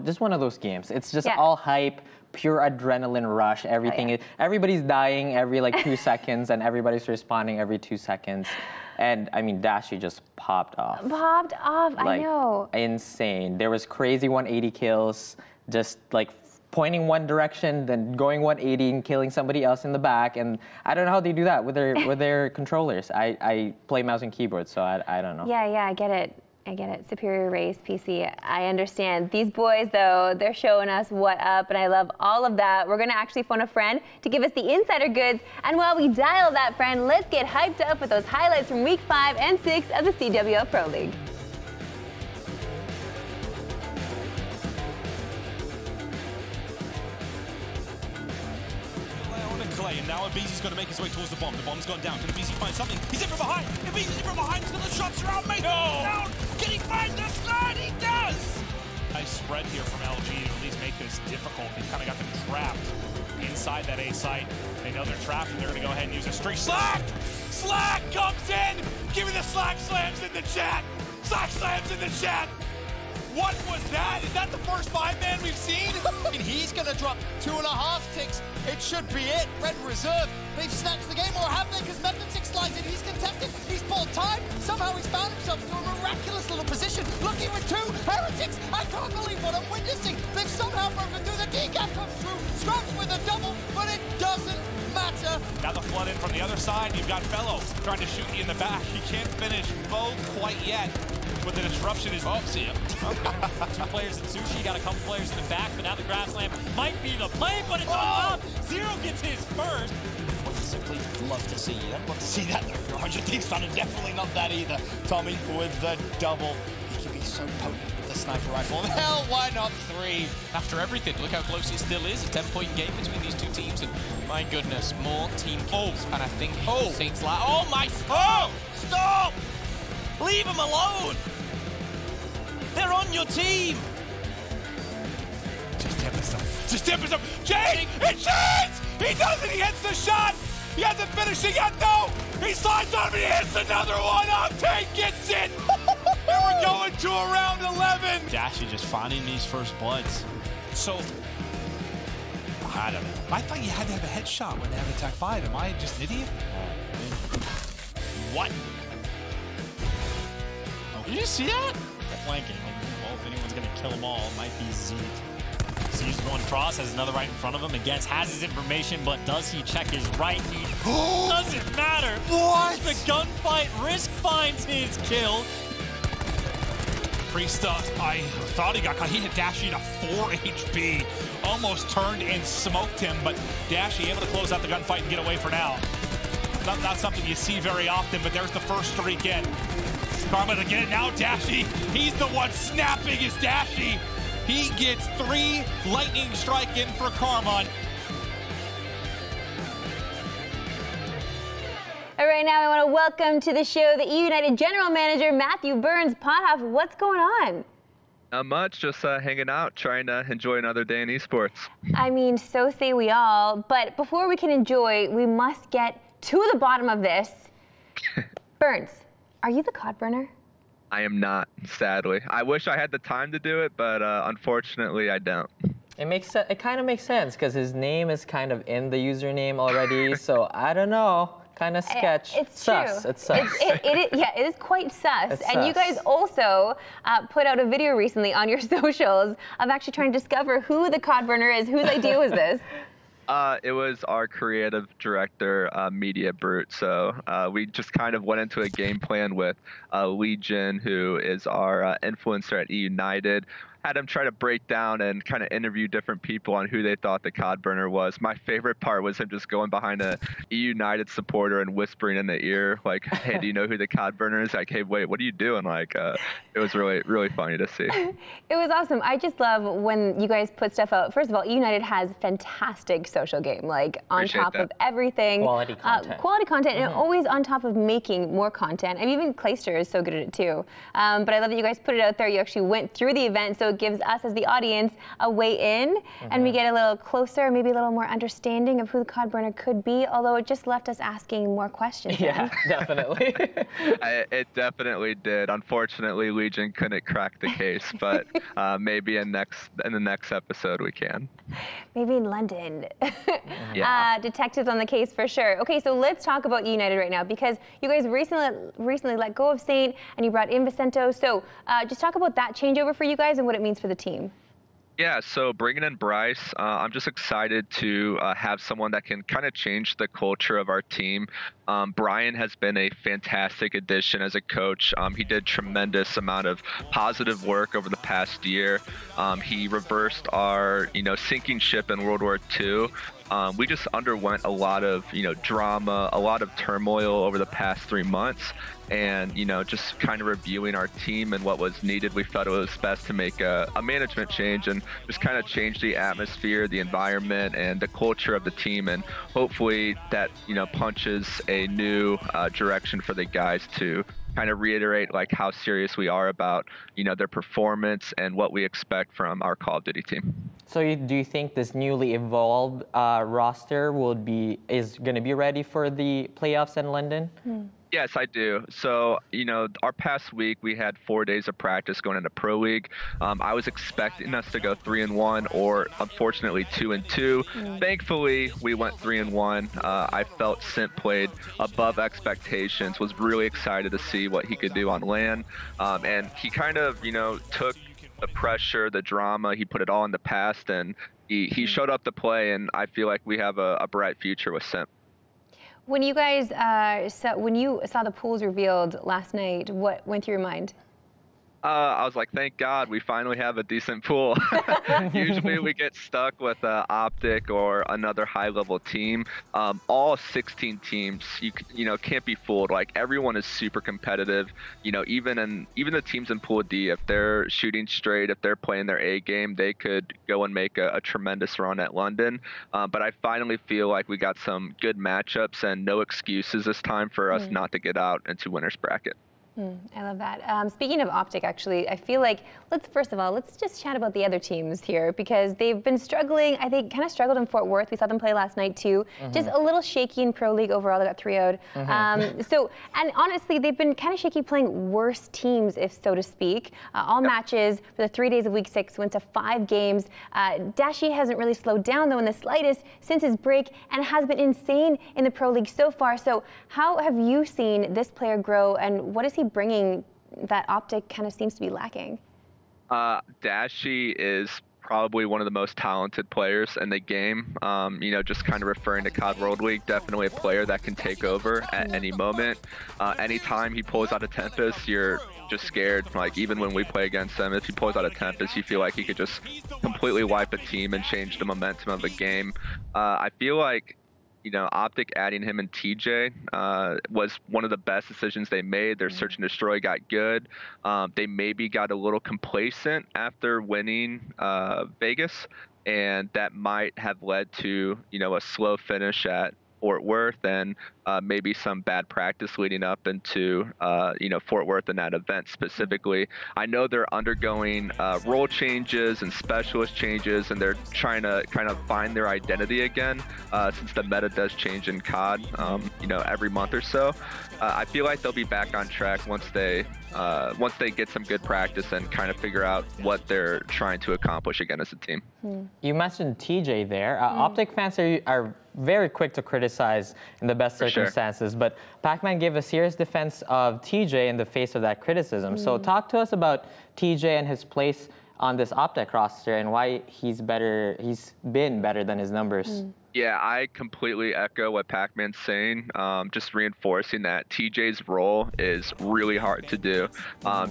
just one of those games. It's just all hype, pure adrenaline rush. Everything, everybody's dying every like 2 seconds, and everybody's responding every 2 seconds. And I mean, Dashy just popped off. Popped off, I know. Insane. There was crazy 180 kills, just like pointing one direction, then going 180 and killing somebody else in the back. And I don't know how they do that with their controllers. I play mouse and keyboard, so I don't know. Yeah, I get it. I get it. Superior race, PC. I understand. These boys, though, they're showing us what up, and I love all of that. We're going to actually phone a friend to give us the insider goods. And while we dial that friend, let's get hyped up with those highlights from Week 5 and 6 of the CWL Pro League. Clay, and now Abizi's going to make his way towards the bomb. The bomb's gone down. Can Abizi find something? He's in from behind. Abizi's in from behind. He's got the shots around. Mate, down. Can he find the slide? He does. Nice spread here from LG to at least make this difficult. They've kind of got them trapped inside that A site. They know they're trapped, and they're going to go ahead and use a streak. Slack! Slack comes in. Give me the Slack slams in the chat. Slack slams in the chat. What was that? Is that the first 5-man we've seen? And he's going to drop 2.5 ticks. It should be it. Red Reserve, they've snatched the game, or have they? Because Method6 slides in. He's contested. He's pulled time. Somehow he's found himself into a miraculous little position. Looking with 2 Heretics. I can't believe what I'm witnessing. They've somehow broken through. The decap comes through. Scrubs with a double, but it doesn't matter. Now the flood in from the other side. You've got Fellow trying to shoot you in the back. He can't finish both quite yet. But the disruption is... Oh, see ya. 2 players in Sushi, got a couple players in the back, but now the grab slam might be the play, but it's on top. Zero gets his first. Would simply love to see you. I'd love to see that though. If you're 100 Thieves fan, and definitely not that either. Tommy with the double. He can be so potent with the sniper rifle. Hell, why not 3? After everything, look how close it still is. A 10-point game between these 2 teams, and my goodness, more team kills. And I think Saints like, oh my, stop! Leave him alone! They're on your team! Just tempers him. Jake, it shoots! He does it, he hits the shot! He hasn't finished it yet, though! He slides on me, he hits another one! Octane gets it! And we're going to a round 11! Dashy just finding these first bloods. So, I don't know. I thought you had to have a headshot when they have attack 5. Am I just an idiot? What? Did you see that? They're flanking. Well, if anyone's going to kill them all, it might be Zeke. Sees one cross, has another right in front of him. Again, has his information, but does he check his right? He doesn't matter. What? The gunfight. Risk finds his kill. Priest, I thought he got caught. He hit Dashy to 4 HP. Almost turned and smoked him, but Dashy able to close out the gunfight and get away for now. Not something you see very often, but there's the first streak in. Karma to get it now, Dashy. He's the one snapping his Dashy. He gets 3 lightning strike in for Karma. All right, now I want to welcome to the show the eUnited General Manager, Matthew Burns. Pothoff, what's going on? Not much, just hanging out, trying to enjoy another day in esports. I mean, so say we all, but before we can enjoy, we must get to the bottom of this. Burns, are you the COD burner? I am not, sadly. I wish I had the time to do it, but unfortunately I don't. It kind of makes sense because his name is kind of in the username already, so I don't know. Kind of sketch. It's sus. true. It's sus. Yeah, it is quite sus. It's and you guys also put out a video recently on your socials of actually trying to discover who the COD burner is. Whose idea was this? It was our creative director, Media Brute. So we just kind of went into a game plan with Legion, who is our influencer at eUnited. Had him try to break down and kind of interview different people on who they thought the COD burner was. My favorite part was him just going behind a eUnited supporter and whispering in the ear, like, hey, do you know who the COD burner is? Like, hey, wait, what are you doing? Like, it was really, really funny to see. It was awesome. I just love when you guys put stuff out. First of all, eUnited has fantastic social game, like on Appreciate top that. of everything. Quality content. And always on top of making more content. I mean, even Clayster is so good at it too. But I love that you guys put it out there. You actually went through the event, so it gives us as the audience a way in, and we get a little closer, maybe a little more understanding of who the COD burner could be, although it just left us asking more questions. Yeah, definitely. It definitely did. Unfortunately, Legion couldn't crack the case, but maybe in the next episode we can. Maybe in London. Yeah. Detectives on the case for sure. Okay, so let's talk about eUnited right now, because you guys recently let go of Saint and you brought in Vicento. So just talk about that changeover for you guys and what it means for the team. Yeah, so bringing in Bryce, I'm just excited to have someone that can kind of change the culture of our team. Brian has been a fantastic addition as a coach. He did tremendous amount of positive work over the past year. He reversed our, sinking ship in World War II. We just underwent a lot of, drama, a lot of turmoil over the past 3 months. And, just kind of reviewing our team and what was needed, we felt it was best to make a management change and just kind of change the atmosphere, the environment, and the culture of the team. And hopefully that, punches a new direction for the guys to kind of reiterate like how serious we are about, their performance and what we expect from our Call of Duty team. So do you think this newly evolved roster is going to be ready for the playoffs in London? Yes, I do. So, our past week, we had 4 days of practice going into Pro League. I was expecting us to go 3-1 or unfortunately 2-2. Thankfully, we went 3-1. I felt Sint played above expectations, was really excited to see what he could do on LAN. And he kind of, took the pressure, the drama, he put it all in the past, and he showed up to play, and I feel like we have a bright future with Sint. When you guys when you saw the pools revealed last night, what went through your mind? I was like, thank God we finally have a decent pool. Usually we get stuck with Optic or another high-level team. All 16 teams, you can't be fooled. Like, everyone is super competitive. Even the teams in Pool D, if they're shooting straight, if they're playing their A game, they could go and make a tremendous run at London. But I finally feel like we got some good matchups and no excuses this time for us not to get out into winner's bracket. I love that. Speaking of Optic, actually, I feel like first of all, let's just chat about the other teams here, because they've been struggling. I think kind of struggled in Fort Worth. We saw them play last night too. Just a little shaky in Pro League overall. They got 3-0'd. And honestly, they've been kind of shaky playing worse teams, if so to speak. All matches for the 3 days of Week 6 went to 5 games. Dashy hasn't really slowed down though in the slightest since his break, and has been insane in the Pro League so far. So how have you seen this player grow, and what is he bringing that Optic kind of seems to be lacking? Dashy is probably one of the most talented players in the game. You know, just kind of referring to COD World League, definitely a player that can take over at any moment. Anytime he pulls out a Tempest, you're just scared. Like, even when we play against him, if he pulls out a Tempest, you feel like he could just completely wipe a team and change the momentum of the game. I feel like, you know, Optic adding him and TJ was one of the best decisions they made. Their search and destroy got good. They maybe got a little complacent after winning Vegas, and that might have led to, you know, a slow finish at Fort Worth and maybe some bad practice leading up into, you know, Fort Worth and that event specifically. I know they're undergoing role changes and specialist changes, and they're trying to kind of find their identity again since the meta does change in COD, you know, every month or so. I feel like they'll be back on track once they get some good practice and kind of figure out what they're trying to accomplish again as a team. You mentioned TJ there. Optic fans are very quick to criticize in the best circumstances, but Pac-Man gave a serious defense of TJ in the face of that criticism. So talk to us about TJ and his place on this Optic roster and why he's been better than his numbers. Yeah, I completely echo what Pac-Man's saying, just reinforcing that TJ's role is really hard to do.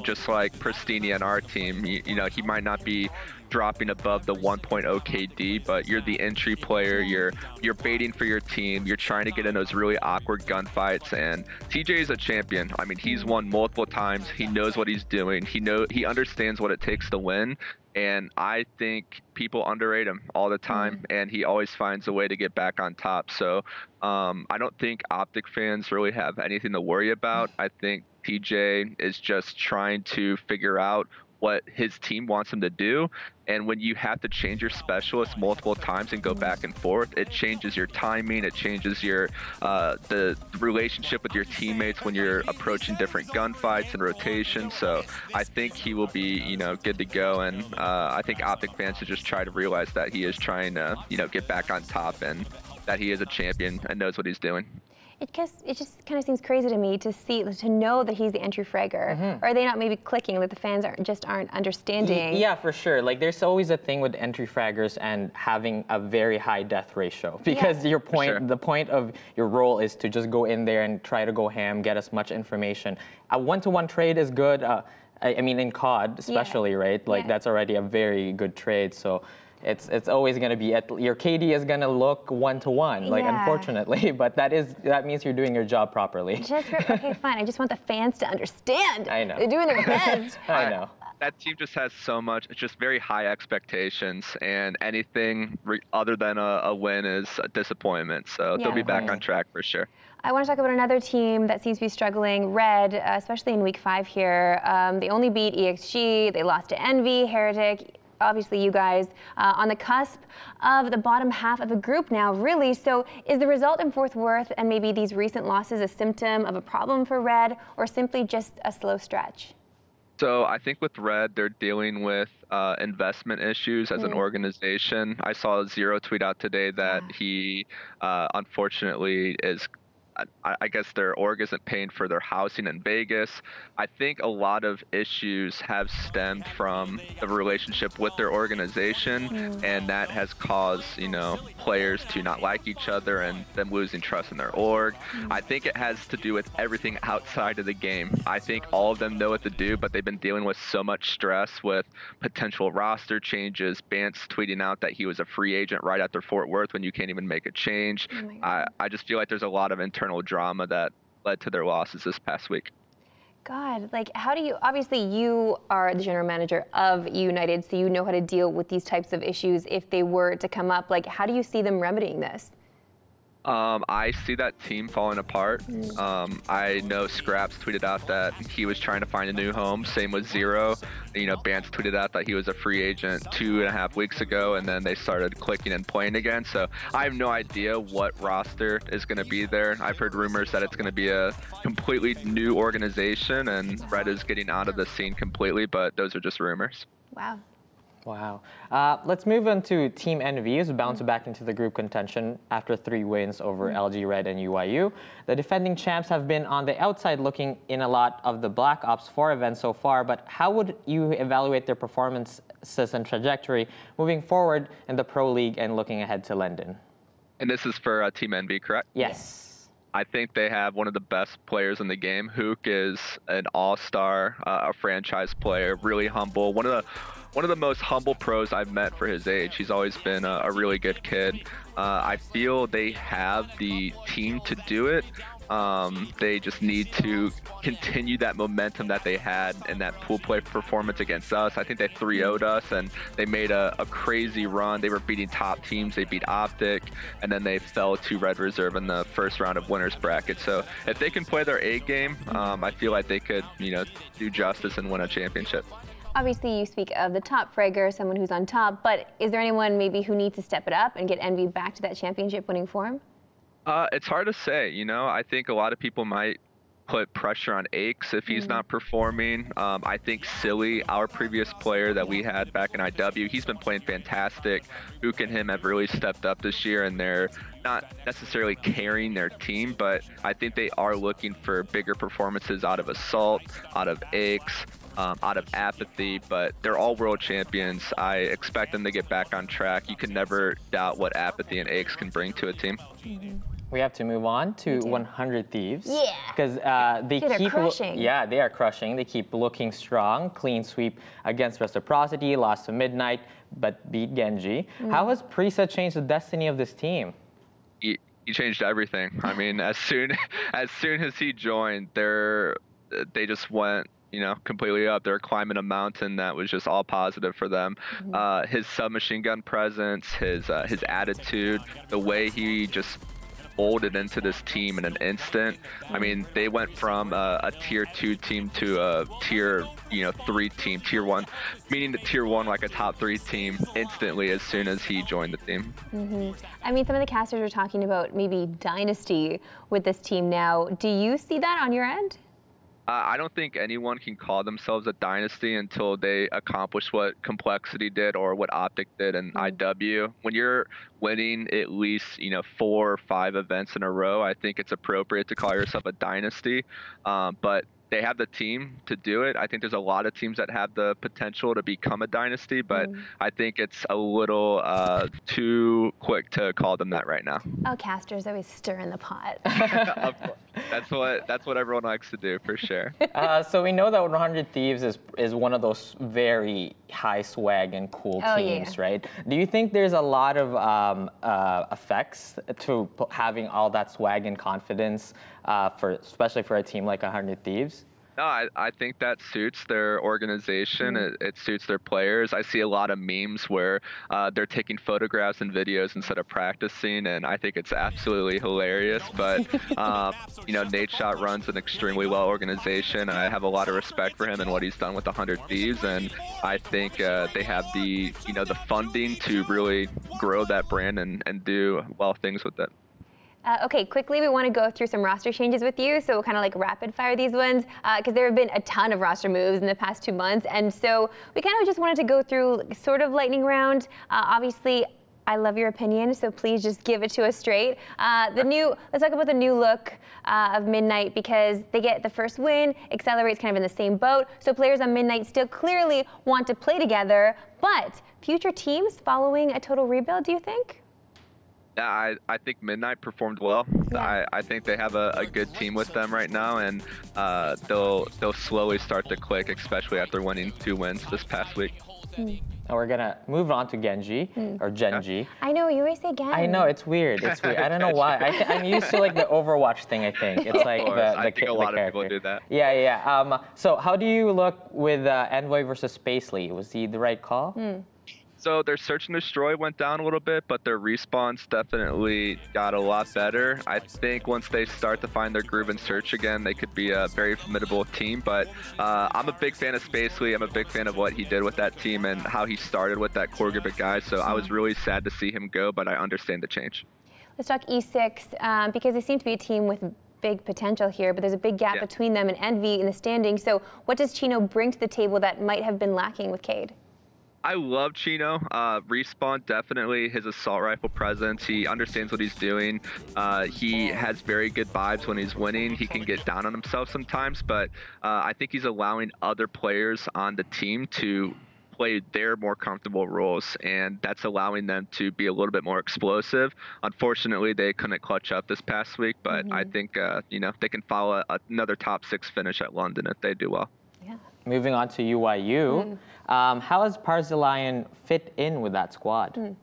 Just like Pristini on our team, you know, he might not be dropping above the 1.0 KD, but you're the entry player, you're baiting for your team, you're trying to get in those really awkward gunfights, and TJ is a champion. I mean, he's won multiple times, he knows what he's doing, he understands what it takes to win, and I think people underrate him all the time, and he always finds a way to get back on top. So I don't think Optic fans really have anything to worry about. I think TJ is just trying to figure out what his team wants him to do, and when you have to change your specialist multiple times and go back and forth, it changes your timing, it changes your the relationship with your teammates when you're approaching different gunfights and rotations. So I think he will be, you know, good to go, and I think Optic fans should just try to realize that he is trying to, you know, get back on top and that he is a champion and knows what he's doing. It just kind of seems crazy to me to know that he's the entry fragger. Or are they not maybe clicking that the fans aren't understanding? Yeah, for sure. Like, there's always a thing with entry fraggers and having a very high death ratio, because the point of your role is to just go in there and try to go ham, get as much information. A one-to-one trade is good. I mean, in COD especially, right? Like, that's already a very good trade. So it's always going to be your KD is going to look 1-to-1, like, unfortunately, but that means you're doing your job properly. Okay, fine. I just want the fans to understand. I know. They're doing their best. I know. That team just has so much, it's just very high expectations, and anything other than a win is a disappointment. So they'll be back on track for sure. I want to talk about another team that seems to be struggling, Red, especially in week 5 here. They only beat EXG, they lost to Envy, Heretic. Obviously, you guys on the cusp of the bottom half of the group now, really. So is the result in Fort Worth and maybe these recent losses a symptom of a problem for Red, or simply just a slow stretch? So I think with Red, they're dealing with investment issues as an organization. I saw Zero tweet out today that he unfortunately is, I guess their org isn't paying for their housing in Vegas. I think a lot of issues have stemmed from the relationship with their organization, and that has caused, you know, players to not like each other and them losing trust in their org. I think it has to do with everything outside of the game. I think all of them know what to do, but they've been dealing with so much stress with potential roster changes. Bance tweeting out that he was a free agent right after Fort Worth when you can't even make a change. I just feel like there's a lot of internal drama that led to their losses this past week. God, like, how do you, obviously you are the general manager of eUnited's, so you know how to deal with these types of issues if they were to come up. Like, how do you see them remedying this? I see that team falling apart. I know Scraps tweeted out that he was trying to find a new home. Same with Zero. You know, Bance tweeted out that he was a free agent 2.5 weeks ago, and then they started clicking and playing again. So I have no idea what roster is going to be there. I've heard rumors that it's going to be a completely new organization, and Red is getting out of the scene completely, but those are just rumors. Wow. Wow. Let's move on to Team Envy, who's bounced back into the group contention after 3 wins over LG Red and UIU. The defending champs have been on the outside looking in a lot of the Black Ops 4 events so far, but how would you evaluate their performances and trajectory moving forward in the Pro League and looking ahead to London? And this is for Team Envy, correct? Yes. I think they have one of the best players in the game. Hook is an all-star, a franchise player, really humble. One of the most humble pros I've met for his age. He's always been a really good kid. I feel they have the team to do it. They just need to continue that momentum that they had in that pool play performance against us. I think they 3-0'd us, and they made a crazy run. They were beating top teams. They beat Optic, and then they fell to Red Reserve in the first round of winners bracket. So if they can play their A game, I feel like they could, do justice and win a championship. Obviously, you speak of the top fragger, someone who's on top, but is there anyone maybe who needs to step it up and get Envy back to that championship winning form? It's hard to say, I think a lot of people might put pressure on Aches if he's not performing. I think Silly, our previous player that we had back in IW, he's been playing fantastic. Ook and him have really stepped up this year, and they're not necessarily carrying their team, but I think they are looking for bigger performances out of Assault, out of Aches, out of Apathy, but they're all world champions. I expect them to get back on track. You can never doubt what Apathy and Aches can bring to a team. We have to move on to 100 Thieves. Yeah. Because they keep crushing. Yeah, they are crushing. They keep looking strong. Clean sweep against Reciprocity, lost to Midnight, but beat Genji. How has Prisa changed the destiny of this team? He changed everything. I mean, as soon as he joined, they just went completely up. They're climbing a mountain that was just all positive for them. His submachine gun presence, his attitude, the way he just folded into this team in an instant. I mean, they went from a tier 2 team to a tier 3 team, tier 1, meaning the tier 1 like a top 3 team instantly as soon as he joined the team. I mean, some of the casters are talking about maybe dynasty with this team now. Do you see that on your end? I don't think anyone can call themselves a dynasty until they accomplish what Complexity did or what Optic did in IW. When you're winning at least 4 or 5 events in a row, I think it's appropriate to call yourself a dynasty. But they have the team to do it. I think there's a lot of teams that have the potential to become a dynasty, but I think it's a little too quick to call them that right now. Oh, casters always stir in the pot. Of course. That's what everyone likes to do, for sure. So we know that 100 Thieves is one of those very high swag and cool teams, right? Do you think there's a lot of effects to having all that swag and confidence, especially for a team like 100 Thieves? No, I think that suits their organization. It suits their players. I see a lot of memes where they're taking photographs and videos instead of practicing, and I think it's absolutely hilarious. But, Nate Shot runs an extremely well organization. I have a lot of respect for him and what he's done with 100 Thieves, and I think they have the, the funding to really grow that brand and do well things with it. Okay, quickly, we want to go through some roster changes with you, so we'll kind of like rapid fire these ones, because there have been a ton of roster moves in the past 2 months, and so we kind of just wanted to go through sort of lightning round. Obviously, I love your opinion, so please just give it to us straight. Let's talk about the new look of Midnight, because they get the first win, Accelerate's kind of in the same boat, so players on Midnight still clearly want to play together, but future teams following a total rebuild, do you think? Yeah, I think Midnight performed well. Yeah. I think they have a good team with them right now, and they'll slowly start to click, especially after winning 2 wins this past week. And we're gonna move on to Genji, or Genji. I know, you always say Genji. I know, it's weird. It's weird. I don't know why. I'm used to like the Overwatch thing, I think. It's like I think a lot of people do that. Yeah. So how do you look with Envoy versus Spacely? Was he the right call? So their search and destroy went down a little bit, but their respawns definitely got a lot better. I think once they start to find their groove and search again, they could be a very formidable team. But I'm a big fan of Spacely. I'm a big fan of what he did with that team and how he started with that core group of guys. So I was really sad to see him go, but I understand the change. Let's talk E6, because they seem to be a team with big potential here, but there's a big gap between them and Envy in the standings. So what does Chino bring to the table that might have been lacking with Cade? I love Chino. Respawn, definitely his assault rifle presence. He understands what he's doing. He has very good vibes when he's winning. He can get down on himself sometimes, but I think he's allowing other players on the team to play their more comfortable roles, and that's allowing them to be a little bit more explosive. Unfortunately, they couldn't clutch up this past week, but I think you know, they can follow another top 6 finish at London if they do well. Yeah. Moving on to UYU, how has Parzalion fit in with that squad?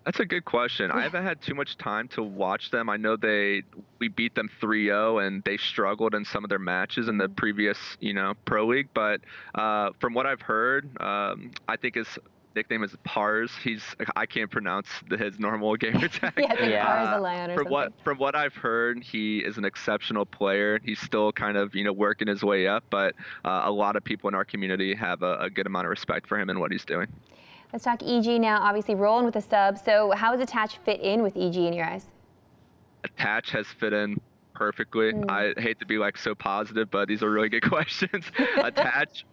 That's a good question. I haven't had too much time to watch them. I know we beat them 3-0 and they struggled in some of their matches in the previous, you know, Pro League. But from what I've heard, I think his nickname is Parz. I can't pronounce his normal gamer tag. Parzalion or something. From what I've heard, he is an exceptional player. He's still kind of, you know, working his way up, but a lot of people in our community have a good amount of respect for him and what he's doing. Let's talk EG now, obviously rolling with a sub. So how does Attach fit in with EG in your eyes? Attach has fit in perfectly. I hate to be like so positive, but these are really good questions.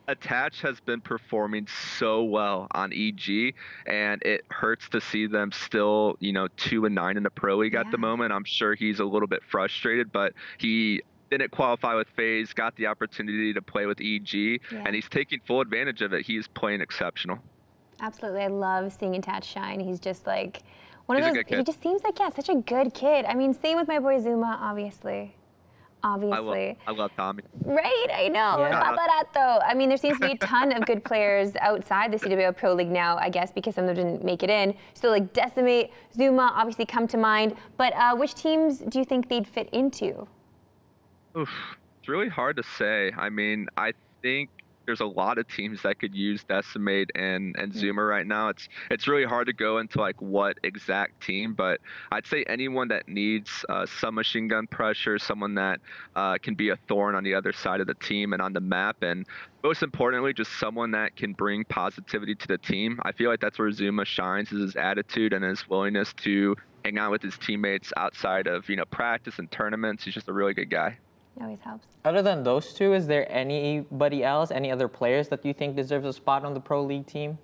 Attach has been performing so well on EG, and it hurts to see them still, you know, 2-9 in the Pro League at the moment. I'm sure he's a little bit frustrated, but he didn't qualify with FaZe, got the opportunity to play with EG, and he's taking full advantage of it. He's playing exceptional. Absolutely. I love seeing Attach shine. He's just like one of those, he just seems like, such a good kid. I mean, same with my boy Zuma, obviously. I love Tommy. Right, I know. Though. I mean, there seems to be a ton of good players outside the CWL Pro League now, I guess, because some of them didn't make it in. So, like, Decimate, Zuma, obviously come to mind. But which teams do you think they'd fit into? Oof, it's really hard to say. I mean, I think there's a lot of teams that could use Decimate and Zuma right now. It's really hard to go into like what exact team, but I'd say anyone that needs some machine gun pressure, someone that can be a thorn on the other side of the team and on the map, and most importantly, just someone that can bring positivity to the team. I feel like that's where Zuma shines, is his attitude and his willingness to hang out with his teammates outside of, you know, practice and tournaments. He's just a really good guy. It always helps. Other than those two, is there anybody else, any other players that you think deserves a spot on the Pro League team?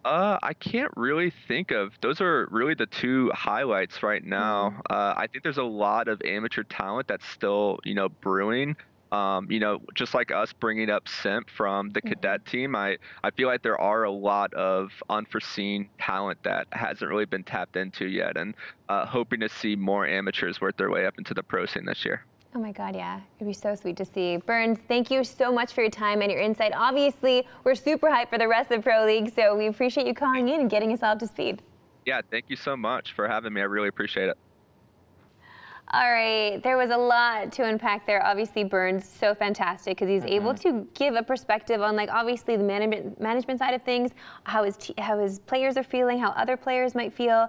I can't really think of. Those are really the two highlights right now. I think there's a lot of amateur talent that's still, you know, brewing. You know, just like us bringing up Simp from the cadet team, I feel like there are a lot of unforeseen talent that hasn't really been tapped into yet, and hoping to see more amateurs work their way up into the pro scene this year. Oh my God, yeah. It'd be so sweet to see. Burns, thank you so much for your time and your insight. Obviously, we're super hyped for the rest of the Pro League, so we appreciate you calling in and getting us all up to speed. Yeah, thank you so much for having me. I really appreciate it. All right, there was a lot to unpack there. Obviously, Burns, so fantastic because he's able to give a perspective on, like, obviously the management side of things, how his players are feeling, how other players might feel.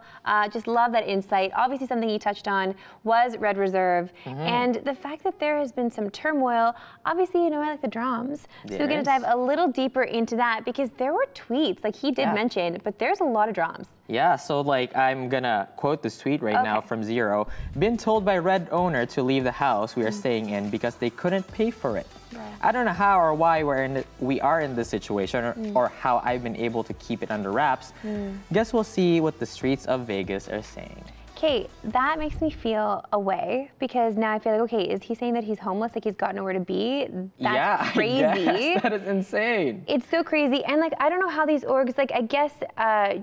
Just love that insight. Obviously, something he touched on was Red Reserve, and the fact that there has been some turmoil. Obviously, you know, I like the drums, so we're gonna dive a little deeper into that because there were tweets, like he did mention, but there's a lot of drums. Yeah, so like I'm gonna quote this tweet right now from Zero. Been told by Red owner to leave the house we are staying in because they couldn't pay for it. I don't know how or why we are in this situation or how I've been able to keep it under wraps. Guess we'll see what the streets of Vegas are saying. Okay, that makes me feel a way because now I feel like, okay, is he saying that he's homeless, like he's got nowhere to be? That's crazy. I guess. That is insane. It's so crazy. And like, I don't know how these orgs, like I guess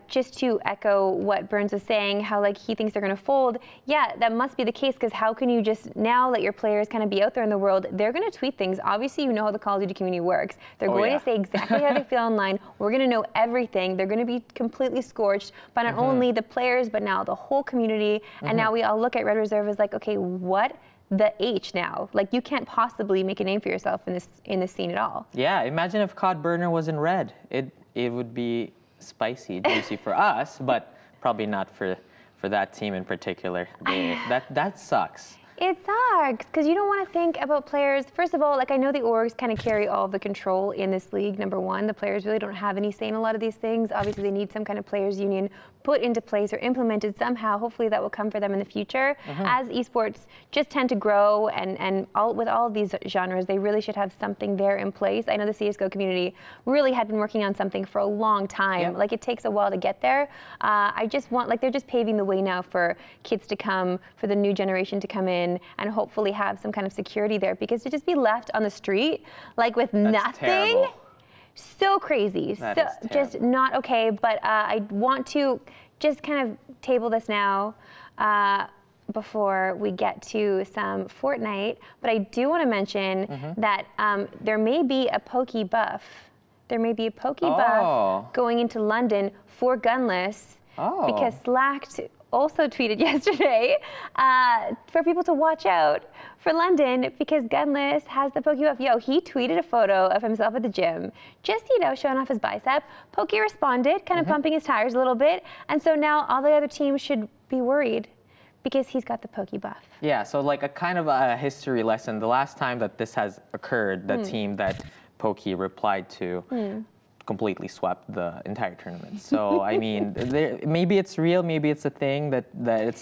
just to echo what Burns was saying, how like he thinks they're gonna fold. Yeah, that must be the case because how can you just now let your players kind of be out there in the world? They're gonna tweet things. Obviously, you know how the Call of Duty community works. They're going to say exactly how they feel online. We're gonna know everything. They're gonna be completely scorched by not only the players, but now the whole community. And now we all look at Red Reserve as like, okay, what the H now? Like you can't possibly make a name for yourself in this scene at all. Yeah, imagine if COD Burner was in red. It would be spicy, juicy for us, but probably not for that team in particular. That sucks. It sucks because you don't want to think about players. First of all, like I know the orgs kind of carry all of the control in this league. Number one, the players really don't have any say in a lot of these things. Obviously, they need some kind of players union put into place or implemented somehow. Hopefully, that will come for them in the future. As esports just tend to grow and with all of these genres, they really should have something there in place. I know the CSGO community really had been working on something for a long time. Like it takes a while to get there. I just want, like they're just paving the way now for kids to come, for the new generation to come in and hopefully have some kind of security there, because to just be left on the street like with nothing, terrible. So crazy. So just not okay. But I want to just kind of table this now before we get to some Fortnite. But I do want to mention that there may be a pokey buff. There may be a pokey buff going into London for Gunless because Slack also tweeted yesterday for people to watch out for London because Gunless has the pokey buff. Yo, he tweeted a photo of himself at the gym, just, you know, showing off his bicep. Pokey responded, kind of pumping his tires a little bit. And so now all the other teams should be worried because he's got the pokey buff. Yeah, so like a kind of a history lesson. The last time that this has occurred, the team that Pokey replied to completely swept the entire tournament. So I mean, maybe it's real, maybe it's a thing that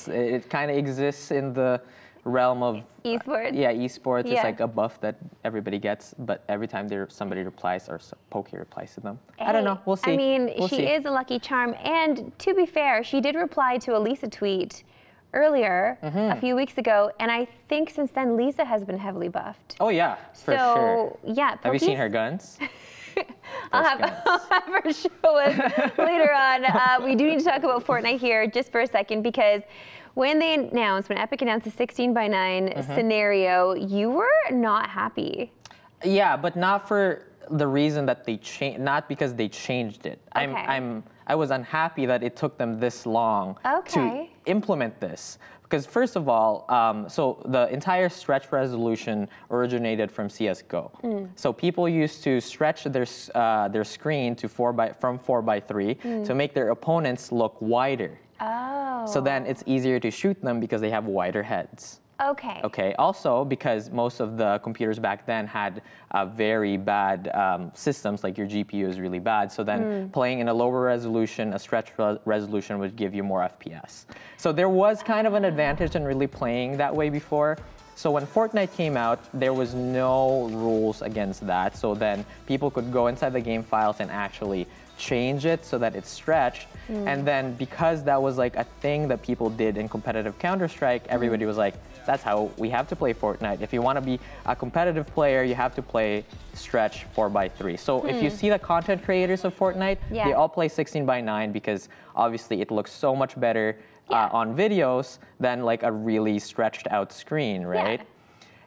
it kind of exists in the realm of esports. Yeah, esports. It's like a buff that everybody gets, but every time somebody replies or Pokey replies to them, I don't know. We'll see. I mean, we'll she see. is a lucky charm, and to be fair, she did reply to a Lisa tweet earlier a few weeks ago, and I think since then Lisa has been heavily buffed. Oh yeah, for sure. Yeah, have you seen her guns? I'll have her show us later on. We do need to talk about Fortnite here just for a second, because when Epic announced the 16x9 scenario, you were not happy. Yeah, but not for the reason that they changed, not because they changed it. I was unhappy that it took them this long to implement this. Because first of all, so the entire stretch resolution originated from CSGO. So people used to stretch their screen to from 4x3 to make their opponents look wider. So then it's easier to shoot them because they have wider heads. Okay. Also, because most of the computers back then had very bad systems, like your GPU is really bad. So then playing in a lower resolution, a stretch resolution would give you more FPS. So there was kind of an advantage in really playing that way before. So when Fortnite came out, there was no rules against that. So then people could go inside the game files and actually change it so that it's stretched. And then because that was like a thing that people did in competitive Counter-Strike, everybody was like, that's how we have to play Fortnite. If you want to be a competitive player, you have to play stretch 4x3. So if you see the content creators of Fortnite, they all play 16x9 because obviously it looks so much better on videos than like a really stretched out screen, right?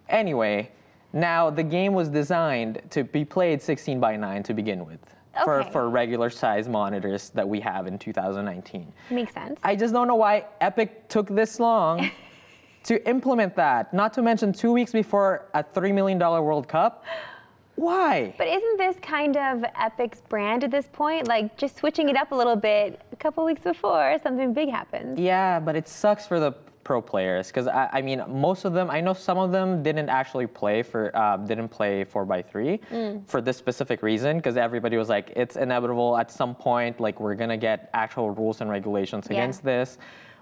Anyway, now the game was designed to be played 16x9 to begin with. For regular size monitors that we have in 2019. Makes sense. I just don't know why Epic took this long to implement that. Not to mention 2 weeks before a $3 million World Cup. Why? But isn't this kind of Epic's brand at this point? Like just switching it up a little bit a couple weeks before something big happens. Yeah, but it sucks for the pro players because I mean most of them, I know some of them didn't actually play didn't play 4x3 for this specific reason, because everybody was like, it's inevitable at some point, like we're gonna get actual rules and regulations against this.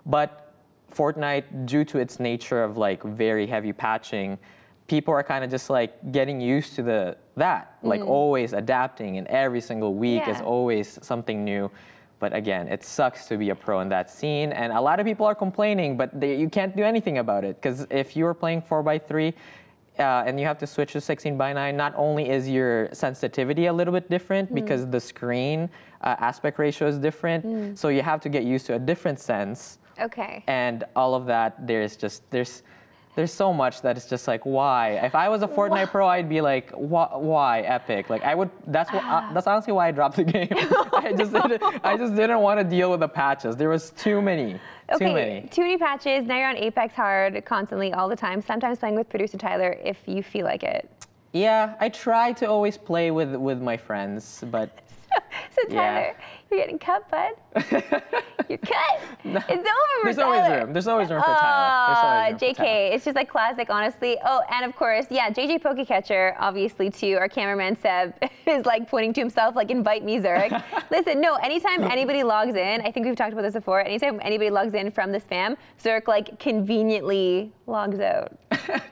But Fortnite, due to its nature of like very heavy patching, people are kind of just like getting used to that, like always adapting, and every single week is always something new. But again, it sucks to be a pro in that scene, and a lot of people are complaining, but you can't do anything about it, because if you are playing 4x3 and you have to switch to 16x9, not only is your sensitivity a little bit different because the screen aspect ratio is different, so you have to get used to a different sense. And all of that, there's so much that it's just like, why? If I was a Fortnite pro, I'd be like, why Epic? Like I would. That's honestly why I dropped the game. I just didn't want to deal with the patches. There was too many. Too many patches. Now you're on Apex hard constantly, all the time. Sometimes playing with producer Tyler if you feel like it. Yeah, I try to always play with my friends, but. So So Tyler, you're getting cut, bud. You're cut. It's over for There's Tyler. always room. There's always room for Tyler. There's always room for JK, it's just like classic, honestly. Oh, and of course, yeah, JJ Pokecatcher, obviously too. Our cameraman Seb is like pointing to himself, like invite me, Zurich. Listen, no, anytime anybody logs in, I think we've talked about this before. Anytime anybody logs in from the spam, Zurich like conveniently logs out.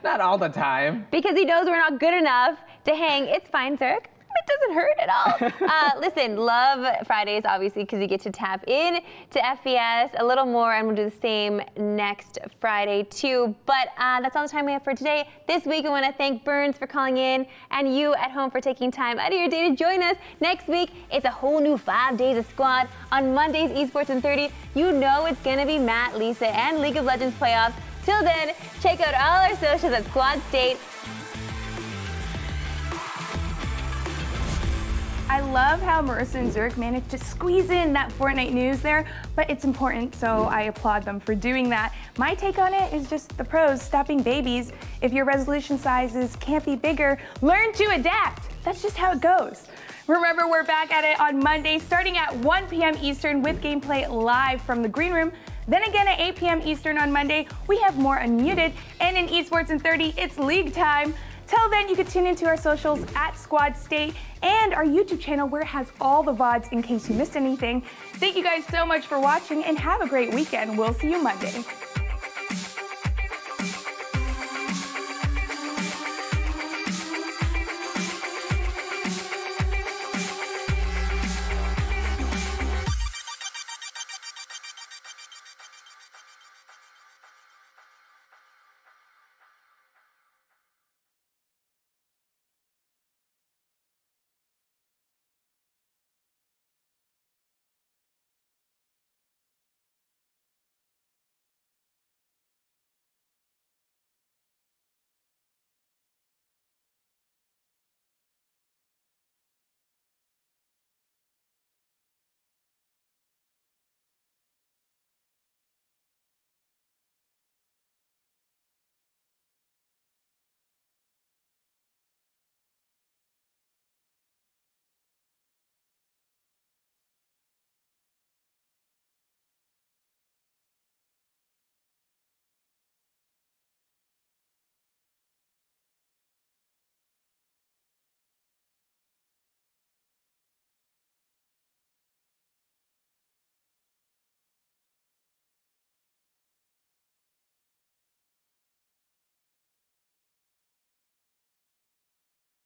Not all the time. Because he knows we're not good enough to hang. It's fine, Zurich. It doesn't hurt at all. Listen, love Fridays, obviously, because you get to tap in to FPS a little more, and we'll do the same next Friday, too. But that's all the time we have for today. This week, we want to thank Burns for calling in, and you at home for taking time out of your day to join us. Next week, it's a whole new 5 days of squad. On Mondays, Esports in 30, you know it's going to be Matt, Lisa, and League of Legends playoffs. Till then, check out all our socials at Squad State. I love how Marissa and Zurich managed to squeeze in that Fortnite news there, but it's important, so I applaud them for doing that. My take on it is just the pros. Stop being babies. If your resolution sizes can't be bigger, learn to adapt. That's just how it goes. Remember, we're back at it on Monday, starting at 1 p.m. Eastern with gameplay live from the Green Room. Then again at 8 p.m. Eastern on Monday, we have more Unmuted, and in Esports in 30, it's league time. Till then, you can tune into our socials at Squad State and our YouTube channel where it has all the VODs in case you missed anything. Thank you guys so much for watching and have a great weekend. We'll see you Monday.